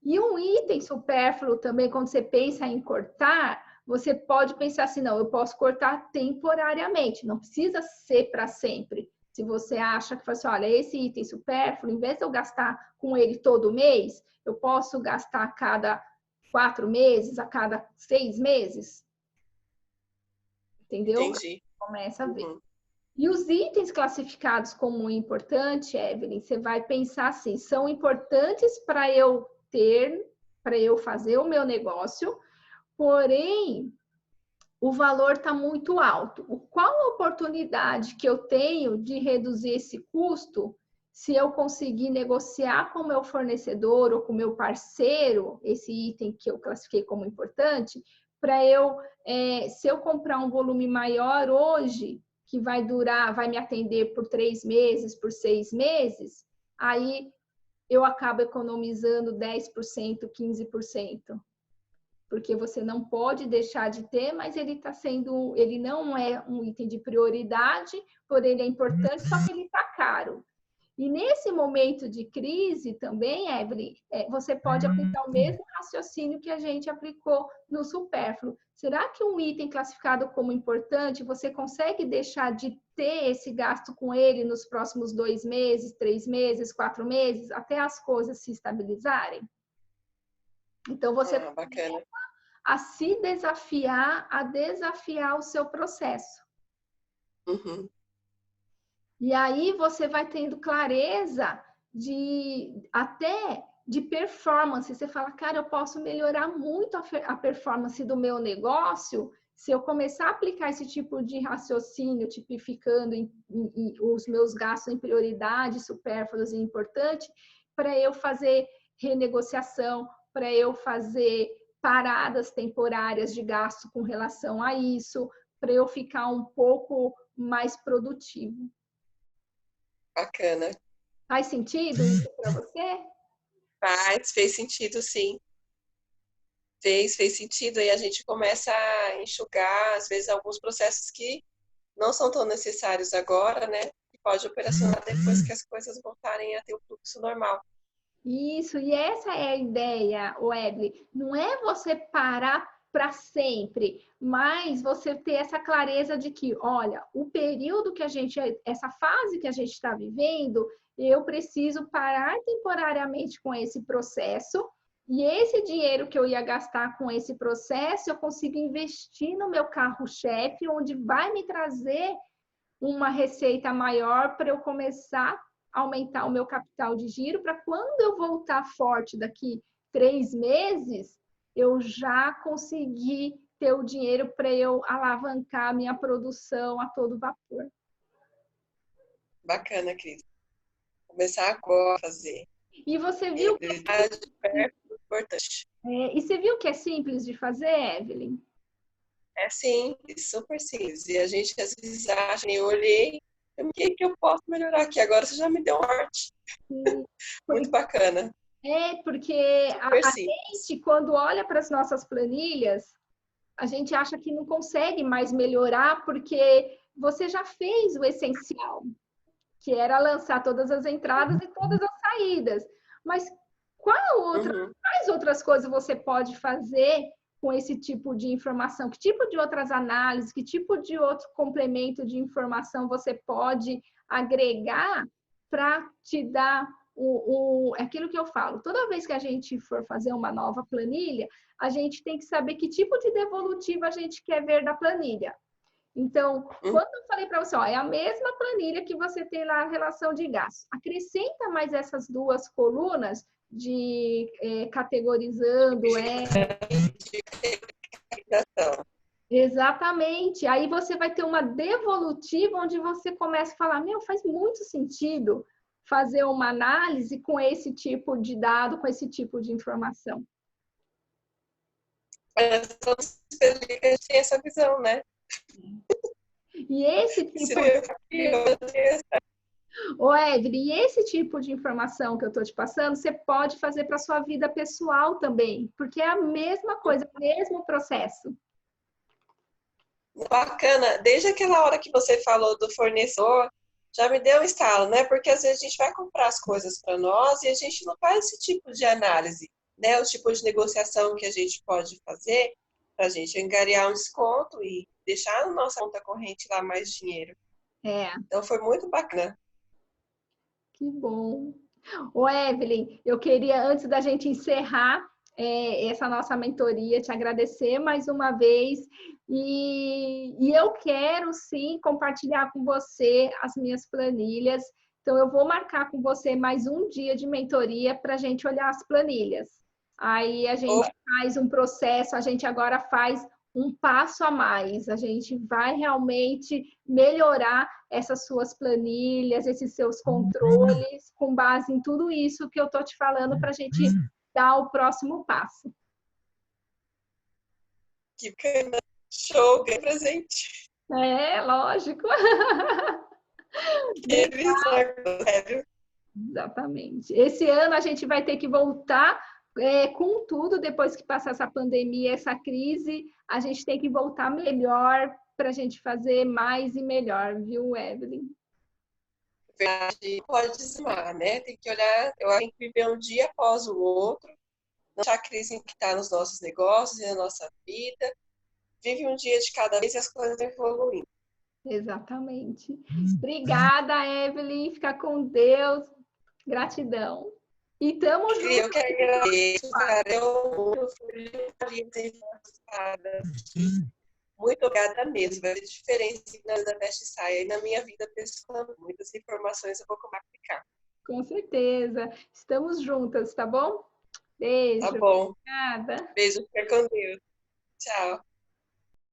E um item supérfluo também, quando você pensa em cortar, você pode pensar assim, não, eu posso cortar temporariamente, não precisa ser para sempre. Se você acha que, assim, olha, esse item supérfluo, em vez de eu gastar com ele todo mês, eu posso gastar a cada 4 meses, a cada 6 meses. Entendeu? Entendi. Começa a ver. E os itens classificados como importante, Evelyn, você vai pensar assim, são importantes para eu ter, para eu fazer o meu negócio, porém, o valor está muito alto. Qual a oportunidade que eu tenho de reduzir esse custo se eu conseguir negociar com o meu fornecedor ou com o meu parceiro esse item que eu classifiquei como importante, para eu, se eu comprar um volume maior hoje, que vai durar, vai me atender por 3 meses, por 6 meses, aí eu acabo economizando 10%, 15%. Porque você não pode deixar de ter, mas ele não é um item de prioridade, porém ele é importante, só que ele está caro. E nesse momento de crise também, Evelyn, você pode aplicar o mesmo raciocínio que a gente aplicou no supérfluo. Será que um item classificado como importante, você consegue deixar de ter esse gasto com ele nos próximos 2 meses, 3 meses, 4 meses, até as coisas se estabilizarem? Então, você bacana. A se desafiar, a desafiar o seu processo. E aí você vai tendo clareza até de performance. Você fala, cara, eu posso melhorar muito a performance do meu negócio se eu começar a aplicar esse tipo de raciocínio, tipificando os meus gastos em prioridade, supérfluos e importante, para eu fazer renegociação, para eu fazer paradas temporárias de gasto com relação a isso, para eu ficar um pouco mais produtivo. Bacana. Faz sentido isso para você? Fez sentido, sim. Fez sentido. Aí a gente começa a enxugar, às vezes, alguns processos que não são tão necessários agora, né? Que pode operacionar depois que as coisas voltarem a ter o fluxo normal. Isso, e essa é a ideia, Wesley. Não é você parar para sempre, mas você ter essa clareza de que, olha, o período que a gente, essa fase que a gente está vivendo, eu preciso parar temporariamente com esse processo, e esse dinheiro que eu ia gastar com esse processo, eu consigo investir no meu carro-chefe, onde vai me trazer uma receita maior para eu começar a aumentar o meu capital de giro, para quando eu voltar forte daqui 3 meses, eu já conseguir ter o dinheiro para eu alavancar a minha produção a todo vapor. Bacana, Cris. Começar agora a fazer. E você viu que é importante. e você viu que é simples de fazer, Evelyn? É simples, super simples. E a gente às vezes acha, eu olhei, o que eu posso melhorar aqui? Agora você já me deu um norte. Muito bacana. Porque Super a simples. gente, quando olha para as nossas planilhas, a gente acha que não consegue mais melhorar porque você já fez o essencial, que era lançar todas as entradas e todas as saídas. Mas quais outras coisas você pode fazer com esse tipo de informação? Que tipo de outras análises, que tipo de outro complemento de informação você pode agregar para te dar aquilo que eu falo? Toda vez que a gente for fazer uma nova planilha, a gente tem que saber que tipo de devolutivo a gente quer ver da planilha. Então, quando eu falei para você, ó, é a mesma planilha que você tem lá a relação de gastos. Acrescenta mais essas duas colunas de categorizando. Exatamente. Aí você vai ter uma devolutiva onde você começa a falar, meu, faz muito sentido fazer uma análise com esse tipo de dado, com esse tipo de informação. Mas todos que a gente tem essa visão, né? E esse tipo Ô, Evelyn, e esse tipo de informação que eu estou te passando, você pode fazer para a sua vida pessoal também, porque é a mesma coisa, o mesmo processo. Bacana. Desde aquela hora que você falou do fornecedor, já me deu um estalo, né? Porque às vezes a gente vai comprar as coisas para nós e a gente não faz esse tipo de análise, né? O tipo de negociação que a gente pode fazer para a gente angariar um desconto e deixar na nossa conta corrente lá mais dinheiro. Então foi muito bacana. Que bom. Ô, Evelyn, eu queria, antes da gente encerrar essa nossa mentoria, te agradecer mais uma vez. E eu quero, sim, compartilhar com você as minhas planilhas. Então, eu vou marcar com você mais um dia de mentoria para a gente olhar as planilhas. Aí a gente faz um processo, a gente agora faz um passo a mais. A gente vai realmente melhorar essas suas planilhas, esses seus controles, com base em tudo isso que eu estou te falando para a gente dar o próximo passo. Que bacana. Show, ganhei presente. Lógico. Sério. Exatamente. Esse ano a gente vai ter que voltar com tudo, depois que passar essa pandemia, essa crise, a gente tem que voltar melhor para a gente fazer mais e melhor, viu, Evelyn? Verdade, pode desanimar, né? Tem que olhar, eu acho que tem que viver um dia após o outro, não deixar a crise que está nos nossos negócios e na nossa vida. Vive um dia de cada vez e as coisas vão evoluindo. Exatamente. Obrigada, Evelyn. Fica com Deus. Gratidão. E tamo junto. Eu que agradeço, cara. Eu fui muito obrigada mesmo. Vai ter diferença na Veste Saia e na minha vida pessoal. Muitas informações eu vou compartilhar. Com certeza. Estamos juntas, tá bom? Beijo. Tá bom. Obrigada. Beijo, fica com Deus. Tchau.